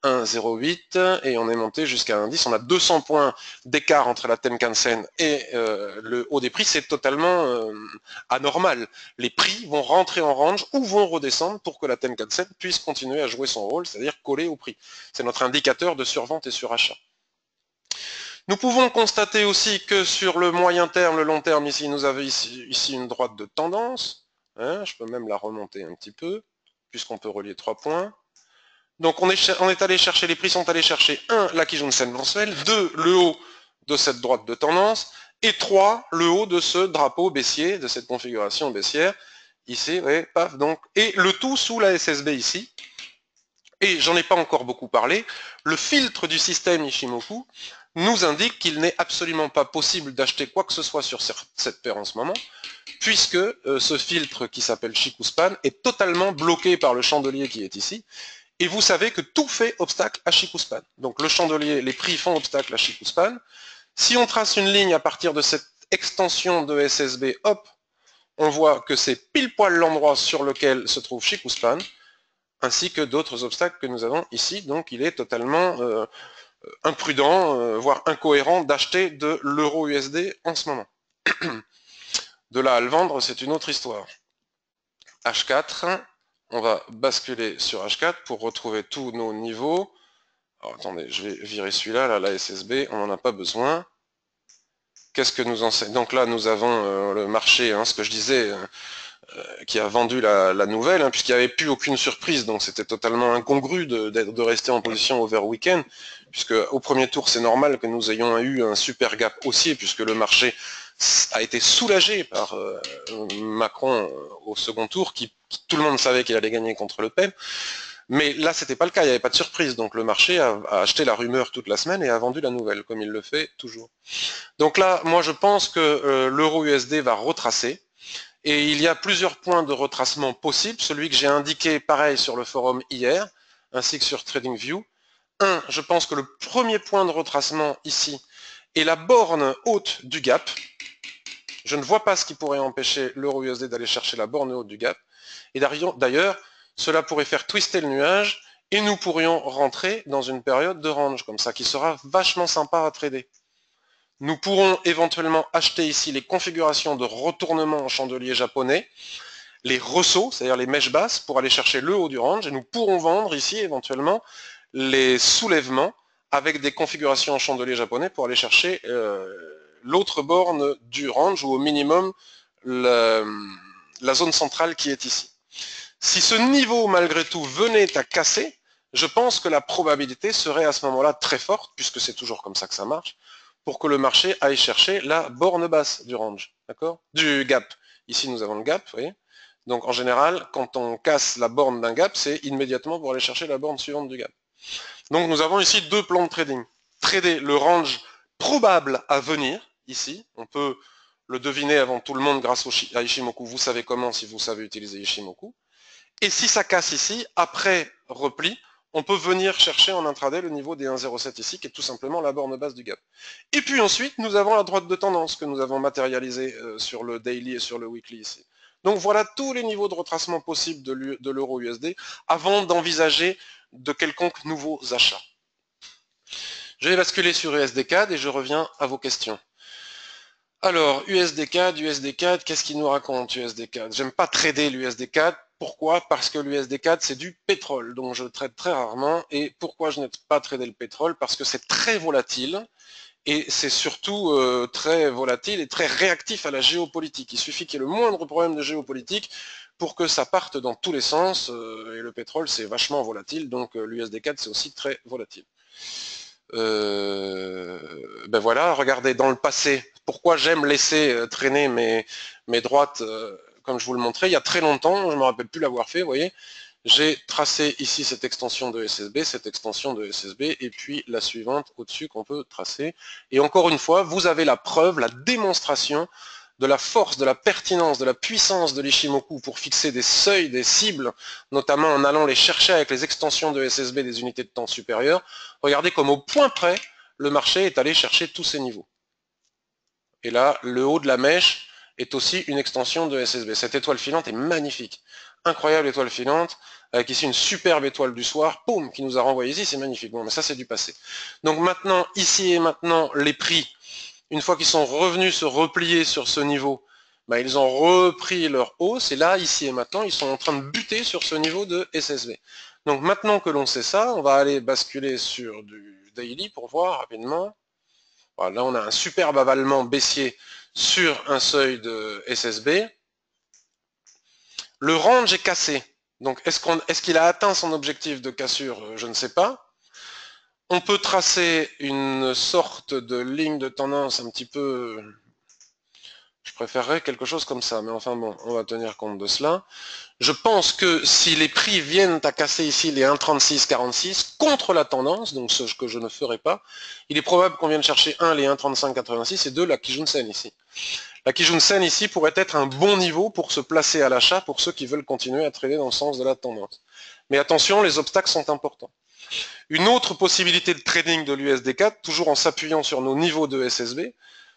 1,08 et on est monté jusqu'à 1,10. On a 200 points d'écart entre la Tenkan-sen et le haut des prix. C'est totalement anormal. Les prix vont rentrer en range ou vont redescendre pour que la Tenkan-sen puisse continuer à jouer son rôle, c'est-à-dire coller au prix. C'est notre indicateur de survente et surachat. Nous pouvons constater aussi que sur le moyen terme, le long terme, ici, nous avons ici une droite de tendance. Hein, je peux même la remonter un petit peu, puisqu'on peut relier 3 points. Donc on est allé chercher, les prix sont allés chercher 1, la Kijun-sen mensuelle, 2, le haut de cette droite de tendance, et 3, le haut de ce drapeau baissier, de cette configuration baissière, ici, vous voyez, paf, donc, et le tout sous la SSB ici. Et j'en ai pas encore beaucoup parlé, le filtre du système Ishimoku nous indique qu'il n'est absolument pas possible d'acheter quoi que ce soit sur cette paire en ce moment, puisque ce filtre qui s'appelle Chikuspan est totalement bloqué par le chandelier qui est ici, et vous savez que tout fait obstacle à Chikuspan. Donc le chandelier, les prix font obstacle à Chikuspan. Si on trace une ligne à partir de cette extension de SSB, hop, on voit que c'est pile poil l'endroit sur lequel se trouve Chikuspan, ainsi que d'autres obstacles que nous avons ici. Donc il est totalement imprudent, voire incohérent d'acheter de l'euro USD en ce moment. De là à le vendre, c'est une autre histoire. H4, on va basculer sur H4 pour retrouver tous nos niveaux. Alors attendez, je vais virer celui-là, là, la SSB, on n'en a pas besoin. Qu'est-ce que nous enseigne? Donc là, nous avons le marché, hein, ce que je disais, qui a vendu la nouvelle, hein, puisqu'il n'y avait plus aucune surprise, donc c'était totalement incongru de rester en position over week-end, puisque au premier tour, c'est normal que nous ayons eu un super gap haussier, puisque le marché a été soulagé par Macron au second tour, tout le monde savait qu'il allait gagner contre Le Pen, mais là c'était pas le cas, il n'y avait pas de surprise, donc le marché a acheté la rumeur toute la semaine et a vendu la nouvelle, comme il le fait toujours. Donc là, moi je pense que l'euro USD va retracer, et il y a plusieurs points de retracement possibles, celui que j'ai indiqué pareil sur le forum hier, ainsi que sur TradingView. Je pense que le premier point de retracement ici est la borne haute du gap. Je ne vois pas ce qui pourrait empêcher l'euro USD d'aller chercher la borne haute du gap. Et d'ailleurs, cela pourrait faire twister le nuage et nous pourrions rentrer dans une période de range comme ça, qui sera vachement sympa à trader. Nous pourrons éventuellement acheter ici les configurations de retournement en chandelier japonais, les ressauts, c'est-à-dire les mèches basses, pour aller chercher le haut du range, et nous pourrons vendre ici éventuellement les soulèvements avec des configurations en chandelier japonais pour aller chercher l'autre borne du range, ou au minimum la zone centrale qui est ici. Si ce niveau, malgré tout, venait à casser, je pense que la probabilité serait à ce moment-là très forte, puisque c'est toujours comme ça que ça marche, pour que le marché aille chercher la borne basse du range, d'accord? Du gap. Ici, nous avons le gap, vous voyez? Donc, en général, quand on casse la borne d'un gap, c'est immédiatement pour aller chercher la borne suivante du gap. Donc, nous avons ici deux plans de trading. Trader le range probable à venir, ici. On peut le deviner avant tout le monde grâce à Ishimoku. Vous savez comment si vous savez utiliser Ishimoku. Et si ça casse ici, après repli, on peut venir chercher en intraday le niveau des 1,07 ici, qui est tout simplement la borne basse du gap. Et puis ensuite, nous avons la droite de tendance que nous avons matérialisée sur le daily et sur le weekly ici. Donc voilà tous les niveaux de retracement possibles de l'euro USD avant d'envisager de quelconques nouveaux achats. Je vais basculer sur USD-CAD et je reviens à vos questions. Alors, USD-CAD, qu'est-ce qu'il nous raconte USD-CAD? J'aime pas trader l'USD-CAD. Pourquoi? Parce que l'USD-CAD, c'est du pétrole, donc je trade très rarement. Et pourquoi je n'aime pas trader le pétrole? Parce que c'est très volatile. Et c'est surtout très volatile et très réactif à la géopolitique. Il suffit qu'il y ait le moindre problème de géopolitique pour que ça parte dans tous les sens. Et le pétrole, c'est vachement volatile, donc l'USD-CAD, c'est aussi très volatile. Ben voilà, regardez, dans le passé, pourquoi j'aime laisser traîner mes droites, comme je vous le montrais, il y a très longtemps, je ne me rappelle plus l'avoir fait, vous voyez, j'ai tracé ici cette extension de SSB, cette extension de SSB, et puis la suivante au-dessus qu'on peut tracer. Et encore une fois, vous avez la preuve, la démonstration de la force, de la pertinence, de la puissance de l'Ishimoku pour fixer des seuils, des cibles, notamment en allant les chercher avec les extensions de SSB des unités de temps supérieures. Regardez comme au point près, le marché est allé chercher tous ces niveaux. Et là, le haut de la mèche est aussi une extension de SSB. Cette étoile filante est magnifique. Incroyable étoile filante, avec ici une superbe étoile du soir, poum, qui nous a renvoyé ici, c'est magnifique. Bon, mais ça c'est du passé. Donc maintenant, ici et maintenant, les prix, une fois qu'ils sont revenus se replier sur ce niveau, bah, ils ont repris leur hausse, et là, ici et maintenant, ils sont en train de buter sur ce niveau de SSB. Donc maintenant que l'on sait ça, on va aller basculer sur du daily pour voir rapidement. Voilà, là, on a un superbe avalement baissier sur un seuil de SSB. Le range est cassé. Donc, est-ce qu'il a atteint son objectif de cassure? Je ne sais pas. On peut tracer une sorte de ligne de tendance un petit peu... Je préférerais quelque chose comme ça, mais enfin bon, on va tenir compte de cela. Je pense que si les prix viennent à casser ici les 1,3646 contre la tendance, donc ce que je ne ferai pas, il est probable qu'on vienne chercher 1 les 1,3586 et 2 la Kijun-sen ici. La Kijun-sen ici pourrait être un bon niveau pour se placer à l'achat pour ceux qui veulent continuer à trader dans le sens de la tendance. Mais attention, les obstacles sont importants. Une autre possibilité de trading de l'USD4, toujours en s'appuyant sur nos niveaux de SSB,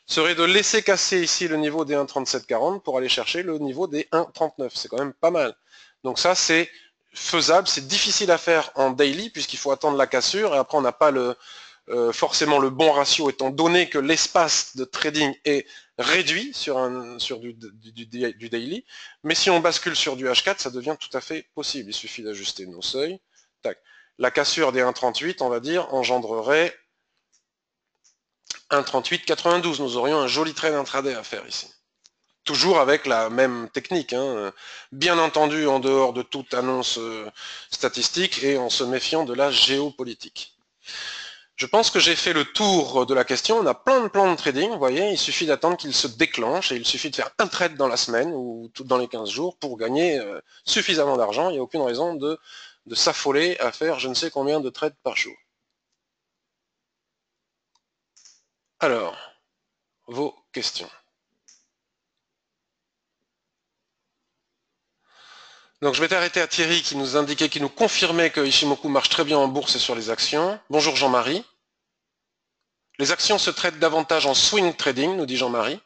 serait de laisser casser ici le niveau des 1,3740 pour aller chercher le niveau des 1,39. C'est quand même pas mal. Donc ça, c'est faisable. C'est difficile à faire en daily puisqu'il faut attendre la cassure et après on n'a pas forcément le bon ratio étant donné que l'espace de trading est réduit sur du daily. Mais si on bascule sur du H4, ça devient tout à fait possible. Il suffit d'ajuster nos seuils. Tac. La cassure des 1,38, on va dire, engendrerait 1,38,92. Nous aurions un joli trade intraday à faire ici. Toujours avec la même technique, hein. Bien entendu en dehors de toute annonce statistique et en se méfiant de la géopolitique. Je pense que j'ai fait le tour de la question. On a plein de plans de trading, vous voyez, il suffit d'attendre qu'il se déclenche et il suffit de faire un trade dans la semaine ou dans les 15 jours pour gagner suffisamment d'argent. Il n'y a aucune raison de s'affoler à faire je ne sais combien de trades par jour. Alors, vos questions. Donc je vais t'arrêter à Thierry qui nous indiquait, qui nous confirmait que Ishimoku marche très bien en bourse et sur les actions. Bonjour Jean-Marie. Les actions se traitent davantage en swing trading, nous dit Jean-Marie.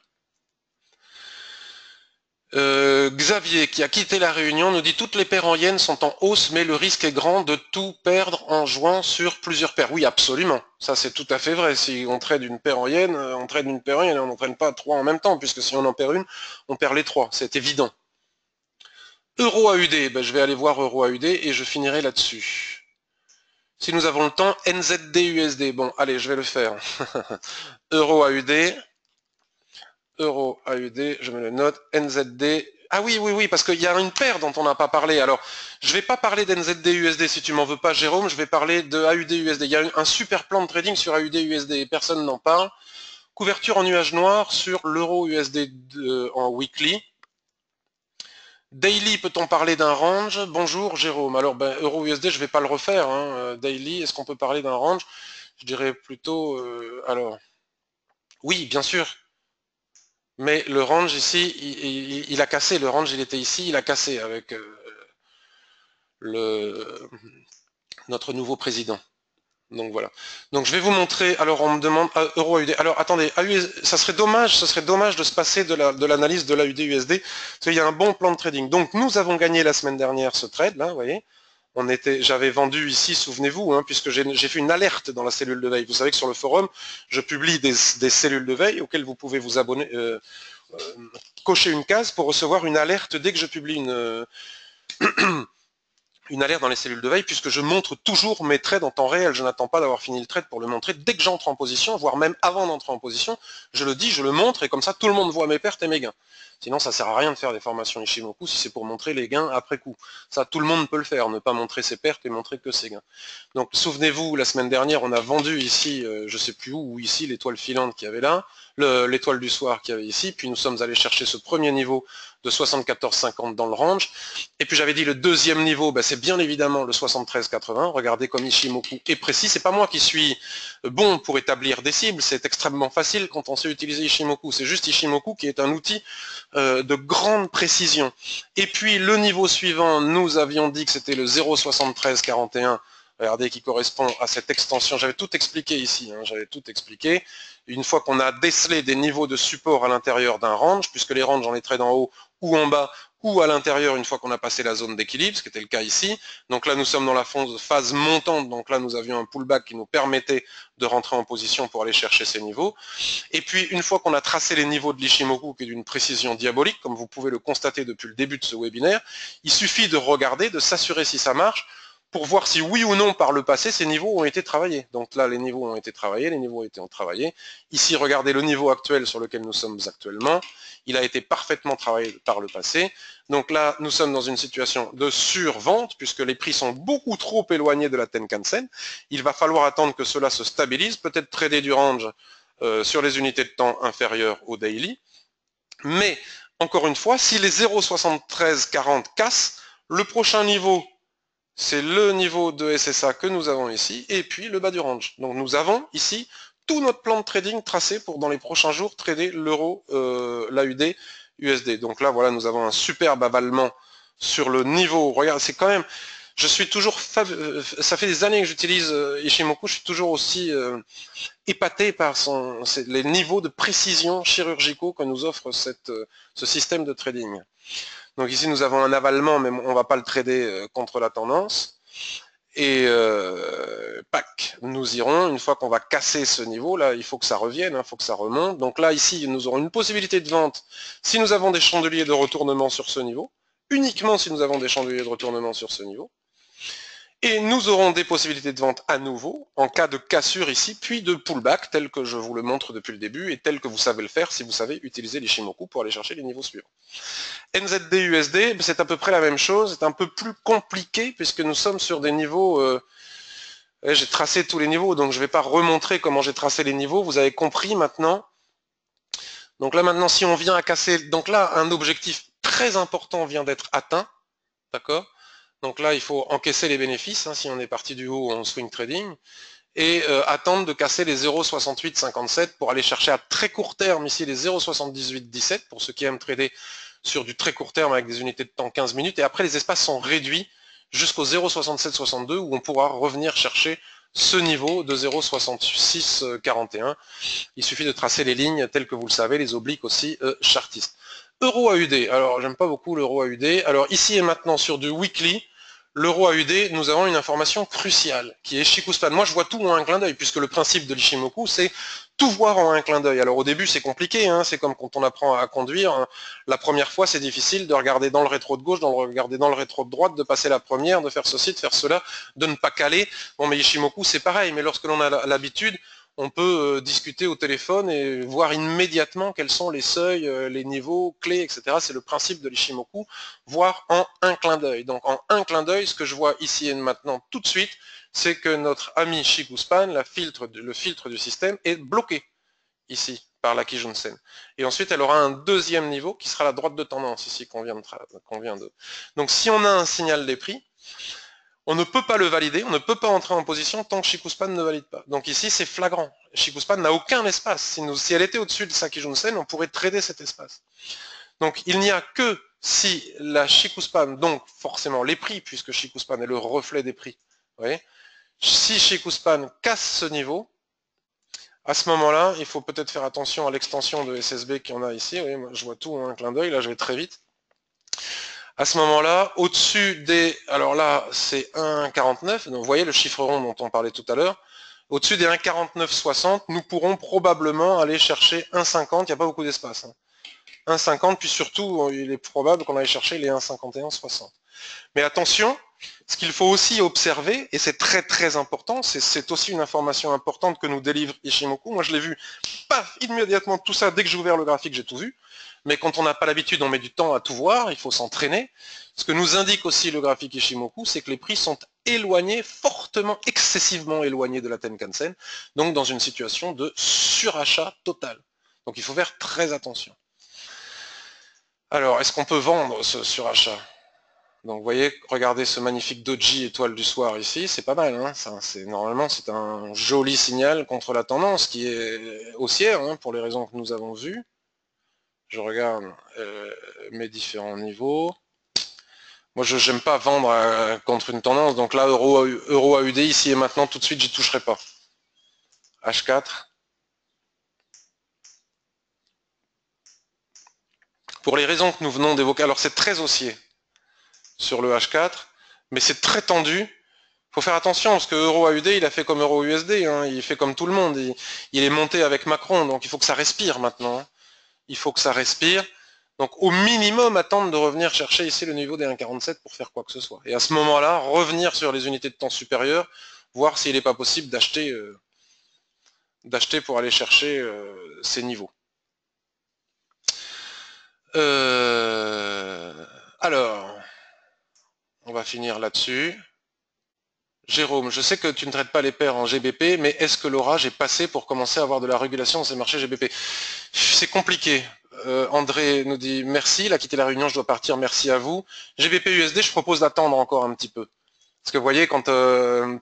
Xavier, qui a quitté la réunion, nous dit toutes les paires en yens sont en hausse, mais le risque est grand de tout perdre en jouant sur plusieurs paires. Oui, absolument. Ça, c'est tout à fait vrai. Si on trade une paire en yens, on trade une paire en yens et on n'entraîne pas trois en même temps, puisque si on en perd une, on perd les trois. C'est évident. Euro AUD, ben, je vais aller voir Euro AUD et je finirai là-dessus. Si nous avons le temps, NZD USD. Bon, allez, je vais le faire. Euro AUD. Euro AUD, je me le note. NZD. Ah oui, oui, oui, parce qu'il y a une paire dont on n'a pas parlé. Alors, je ne vais pas parler d'NZD USD si tu m'en veux pas, Jérôme. Je vais parler de AUD USD. Il y a un super plan de trading sur AUD USD et personne n'en parle. Couverture en nuage noir sur l'euro USD en weekly. Daily, peut-on parler d'un range? Bonjour Jérôme. Alors, ben, euro USD, je ne vais pas le refaire. Hein. Daily, est-ce qu'on peut parler d'un range? Je dirais plutôt... alors, oui, bien sûr. Mais le range ici, il a cassé. Le range, il était ici, il a cassé avec... notre nouveau président. Donc voilà. Donc je vais vous montrer, alors on me demande euro AUD. Alors attendez, ça serait dommage de se passer de l'analyse de l'AUD USD, parce qu'il y a un bon plan de trading. Donc nous avons gagné la semaine dernière ce trade là, vous voyez. J'avais vendu ici, souvenez-vous, hein, puisque j'ai fait une alerte dans la cellule de veille. Vous savez que sur le forum, je publie des cellules de veille auxquelles vous pouvez vous abonner, cocher une case pour recevoir une alerte dès que je publie une alerte dans les cellules de veille, puisque je montre toujours mes trades en temps réel. Je n'attends pas d'avoir fini le trade pour le montrer. Dès que j'entre en position, voire même avant d'entrer en position, je le dis, je le montre, et comme ça, tout le monde voit mes pertes et mes gains. Sinon, ça sert à rien de faire des formations Ishimoku si c'est pour montrer les gains après coup. Ça, tout le monde peut le faire, ne pas montrer ses pertes et montrer que ses gains. Donc, souvenez-vous, la semaine dernière, on a vendu ici, je sais plus où, ou ici, l'étoile filante qu'il y avait là, l'étoile du soir qu'il y avait ici, puis nous sommes allés chercher ce premier niveau de 74,50 dans le range. Et puis j'avais dit le deuxième niveau, c'est bien évidemment le 73,80. Regardez comme Ishimoku est précis. C'est pas moi qui suis bon pour établir des cibles, c'est extrêmement facile quand on sait utiliser Ishimoku. C'est juste Ishimoku qui est un outil de grande précision. Et puis le niveau suivant, nous avions dit que c'était le 0,7341. Regardez, qui correspond à cette extension. J'avais tout expliqué ici, hein, j'avais tout expliqué. Une fois qu'on a décelé des niveaux de support à l'intérieur d'un range, puisque les ranges, on les trade en haut ou en bas, ou à l'intérieur une fois qu'on a passé la zone d'équilibre, ce qui était le cas ici. Donc là, nous sommes dans la phase montante, donc là, nous avions un pullback qui nous permettait de rentrer en position pour aller chercher ces niveaux. Et puis, une fois qu'on a tracé les niveaux de l'Ishimoku, qui est d'une précision diabolique, comme vous pouvez le constater depuis le début de ce webinaire, il suffit de regarder, de s'assurer si ça marche, pour voir si oui ou non par le passé ces niveaux ont été travaillés. Donc là les niveaux ont été travaillés, les niveaux ont été travaillés. Ici regardez le niveau actuel sur lequel nous sommes actuellement, il a été parfaitement travaillé par le passé. Donc là nous sommes dans une situation de survente puisque les prix sont beaucoup trop éloignés de la Tenkan-sen. Il va falloir attendre que cela se stabilise, peut-être trader du range sur les unités de temps inférieures au daily. Mais encore une fois, si les 0,7340 cassent, le prochain niveau c'est le niveau de SSA que nous avons ici, et puis le bas du range. Donc nous avons ici tout notre plan de trading tracé pour dans les prochains jours trader l'euro, l'AUD, USD. Donc là voilà, nous avons un superbe avalement sur le niveau. Regarde, c'est quand même, je suis toujours, ça fait des années que j'utilise Ishimoku, je suis toujours aussi épaté par les niveaux de précision chirurgicaux que nous offre ce système de trading. Donc ici, nous avons un avalement, mais on ne va pas le trader contre la tendance. Et pac, nous irons, une fois qu'on va casser ce niveau, là, il faut que ça revienne, il faut que ça remonte. Donc là, ici, nous aurons une possibilité de vente si nous avons des chandeliers de retournement sur ce niveau, uniquement si nous avons des chandeliers de retournement sur ce niveau. Et nous aurons des possibilités de vente à nouveau, en cas de cassure ici, puis de pullback, tel que je vous le montre depuis le début, et tel que vous savez le faire si vous savez utiliser l'Ishimoku pour aller chercher les niveaux suivants. NZD USD, c'est à peu près la même chose, c'est un peu plus compliqué, puisque nous sommes sur des niveaux... j'ai tracé tous les niveaux, donc je ne vais pas remontrer comment j'ai tracé les niveaux, vous avez compris maintenant. Donc là maintenant, si on vient à casser... Donc là, un objectif très important vient d'être atteint, d'accord ? Donc là, il faut encaisser les bénéfices, hein, si on est parti du haut en swing trading, et attendre de casser les 0,6857 pour aller chercher à très court terme ici les 0,7817 pour ceux qui aiment trader sur du très court terme avec des unités de temps 15 minutes, et après les espaces sont réduits jusqu'au 0,6762 où on pourra revenir chercher ce niveau de 0,6641. Il suffit de tracer les lignes telles que vous le savez, les obliques aussi chartistes. Euro AUD, alors j'aime pas beaucoup l'euro AUD, alors ici et maintenant sur du weekly, l'euro AUD, nous avons une information cruciale, qui est Shikuspan. Moi, je vois tout en un clin d'œil, puisque le principe de l'Ishimoku, c'est tout voir en un clin d'œil. Alors au début, c'est compliqué, hein, c'est comme quand on apprend à conduire. Hein. La première fois, c'est difficile de regarder dans le rétro de gauche, de regarder dans le rétro de droite, de passer la première, de faire ceci, de faire cela, de ne pas caler. Bon, mais Ishimoku, c'est pareil, mais lorsque l'on a l'habitude, on peut discuter au téléphone et voir immédiatement quels sont les seuils, les niveaux, clés, etc. C'est le principe de l'Ishimoku, voir en un clin d'œil. Donc en un clin d'œil, ce que je vois ici et maintenant tout de suite, c'est que notre ami Shikuspan, le filtre du système, est bloqué ici par la Kijun-sen. Et ensuite, elle aura un deuxième niveau qui sera la droite de tendance ici qu'on vient de. Donc si on a un signal des prix, on ne peut pas le valider, on ne peut pas entrer en position tant que Shikuspan ne valide pas. Donc ici, c'est flagrant. Shikuspan n'a aucun espace. Si elle était au-dessus de sa Kijun-sen, on pourrait trader cet espace. Donc il n'y a que si la Shikuspan, donc forcément les prix, puisque Shikuspan est le reflet des prix, vous voyez, si Shikuspan casse ce niveau, à ce moment-là, il faut peut-être faire attention à l'extension de SSB qu'il y en a ici. Oui, moi, je vois tout, un clin d'œil, là je vais très vite. À ce moment-là, au-dessus des... Alors là, c'est 1,49, donc vous voyez le chiffre rond dont on parlait tout à l'heure. Au-dessus des 1,4960, nous pourrons probablement aller chercher 1,50, il n'y a pas beaucoup d'espace. 1,50, puis surtout, il est probable qu'on aille chercher les 1,5160. Mais attention, ce qu'il faut aussi observer, et c'est très très important, c'est aussi une information importante que nous délivre Ishimoku. Moi je l'ai vu, paf, immédiatement tout ça, dès que j'ai ouvert le graphique, j'ai tout vu. Mais quand on n'a pas l'habitude, on met du temps à tout voir, il faut s'entraîner. Ce que nous indique aussi le graphique Ishimoku, c'est que les prix sont éloignés, fortement, excessivement éloignés de la Tenkan-sen, donc dans une situation de surachat total. Donc il faut faire très attention. Alors, est-ce qu'on peut vendre ce surachat? Donc vous voyez, regardez ce magnifique doji étoile du soir ici, c'est pas mal, hein, ça, normalement c'est un joli signal contre la tendance qui est haussière, hein, pour les raisons que nous avons vues. Je regarde mes différents niveaux. Moi je n'aime pas vendre contre une tendance, donc là euro AUD ici et maintenant tout de suite j'y toucherai pas. H4. Pour les raisons que nous venons d'évoquer, alors c'est très haussier sur le H4, mais c'est très tendu. Faut faire attention, parce que euro AUD, il a fait comme euro USD, hein, il fait comme tout le monde, il est monté avec Macron, donc il faut que ça respire maintenant. Hein. Il faut que ça respire. Donc au minimum, attendre de revenir chercher ici le niveau des 1,47 pour faire quoi que ce soit. Et à ce moment-là, revenir sur les unités de temps supérieures, voir s'il n'est pas possible d'acheter pour aller chercher ces niveaux. Alors, on va finir là-dessus. Jérôme, je sais que tu ne traites pas les paires en GBP, mais est-ce que l'orage est passé pour commencer à avoir de la régulation dans ces marchés GBP? C'est compliqué. André nous dit merci, il a quitté la réunion, je dois partir, merci à vous. GBP USD, je propose d'attendre encore un petit peu. Parce que vous voyez, quand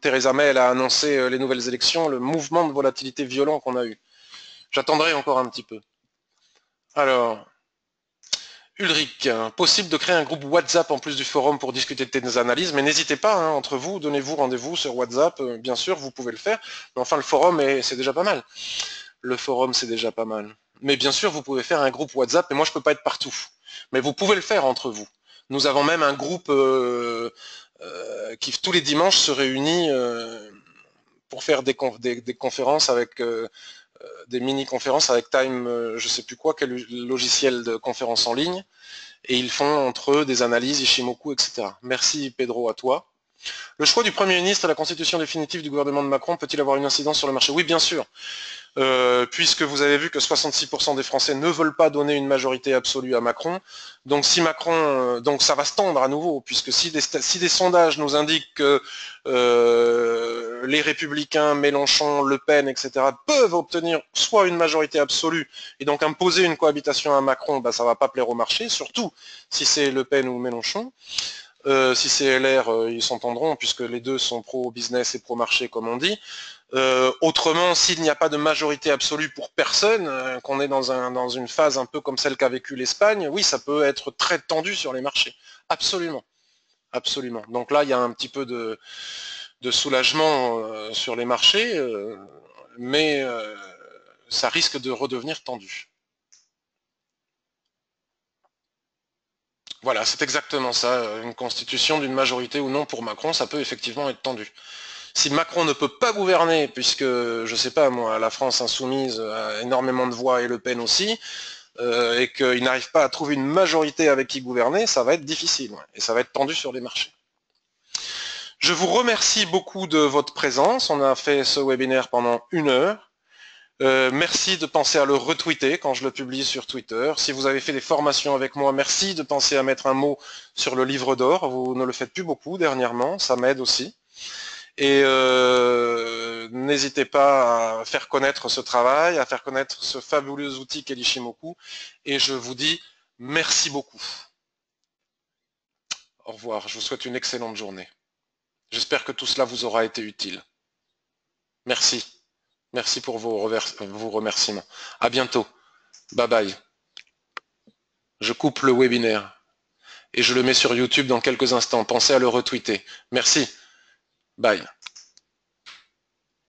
Theresa May a annoncé les nouvelles élections, le mouvement de volatilité violent qu'on a eu. J'attendrai encore un petit peu. Alors, Ulrich, possible de créer un groupe WhatsApp en plus du forum pour discuter de tes analyses, mais n'hésitez pas, hein, entre vous, donnez-vous rendez-vous sur WhatsApp, bien sûr, vous pouvez le faire, mais enfin le forum, c'est déjà pas mal. Le forum, c'est déjà pas mal. Mais bien sûr, vous pouvez faire un groupe WhatsApp, et moi je peux pas être partout. Mais vous pouvez le faire entre vous. Nous avons même un groupe qui tous les dimanches se réunit pour faire des conférences avec des mini-conférences avec Time, je sais plus quoi, quel logiciel de conférence en ligne, et ils font entre eux des analyses, Ishimoku, etc. Merci Pedro, à toi. Le choix du Premier ministre et la constitution définitive du gouvernement de Macron peut-il avoir une incidence sur le marché? Oui, bien sûr. Puisque vous avez vu que 66% des Français ne veulent pas donner une majorité absolue à Macron. Donc si Macron, donc ça va se tendre à nouveau, puisque si des sondages nous indiquent que les Républicains, Mélenchon, Le Pen, etc. peuvent obtenir soit une majorité absolue et donc imposer une cohabitation à Macron, bah, ça va pas plaire au marché, surtout si c'est Le Pen ou Mélenchon. Si c'est LR, ils s'entendront puisque les deux sont pro-business et pro-marché comme on dit. Autrement, s'il n'y a pas de majorité absolue pour personne, qu'on est dans une phase un peu comme celle qu'a vécu l'Espagne, oui, ça peut être très tendu sur les marchés. Absolument. Absolument. Donc là, il y a un petit peu de soulagement sur les marchés, mais ça risque de redevenir tendu. Voilà, c'est exactement ça. Une constitution d'une majorité ou non pour Macron, ça peut effectivement être tendu. Si Macron ne peut pas gouverner, puisque, je sais pas moi, la France insoumise a énormément de voix et Le Pen aussi, et qu'il n'arrive pas à trouver une majorité avec qui gouverner, ça va être difficile, ouais, et ça va être tendu sur les marchés. Je vous remercie beaucoup de votre présence. On a fait ce webinaire pendant 1 heure. Merci de penser à le retweeter quand je le publie sur Twitter. Si vous avez fait des formations avec moi, merci de penser à mettre un mot sur le livre d'or. Vous ne le faites plus beaucoup dernièrement, ça m'aide aussi. Et n'hésitez pas à faire connaître ce travail, à faire connaître ce fabuleux outil qu'est l'Ishimoku. Et je vous dis merci beaucoup. Au revoir, je vous souhaite une excellente journée. J'espère que tout cela vous aura été utile. Merci. Merci pour vos remerciements. À bientôt. Bye bye. Je coupe le webinaire. et je le mets sur YouTube dans quelques instants. Pensez à le retweeter. Merci. Bye.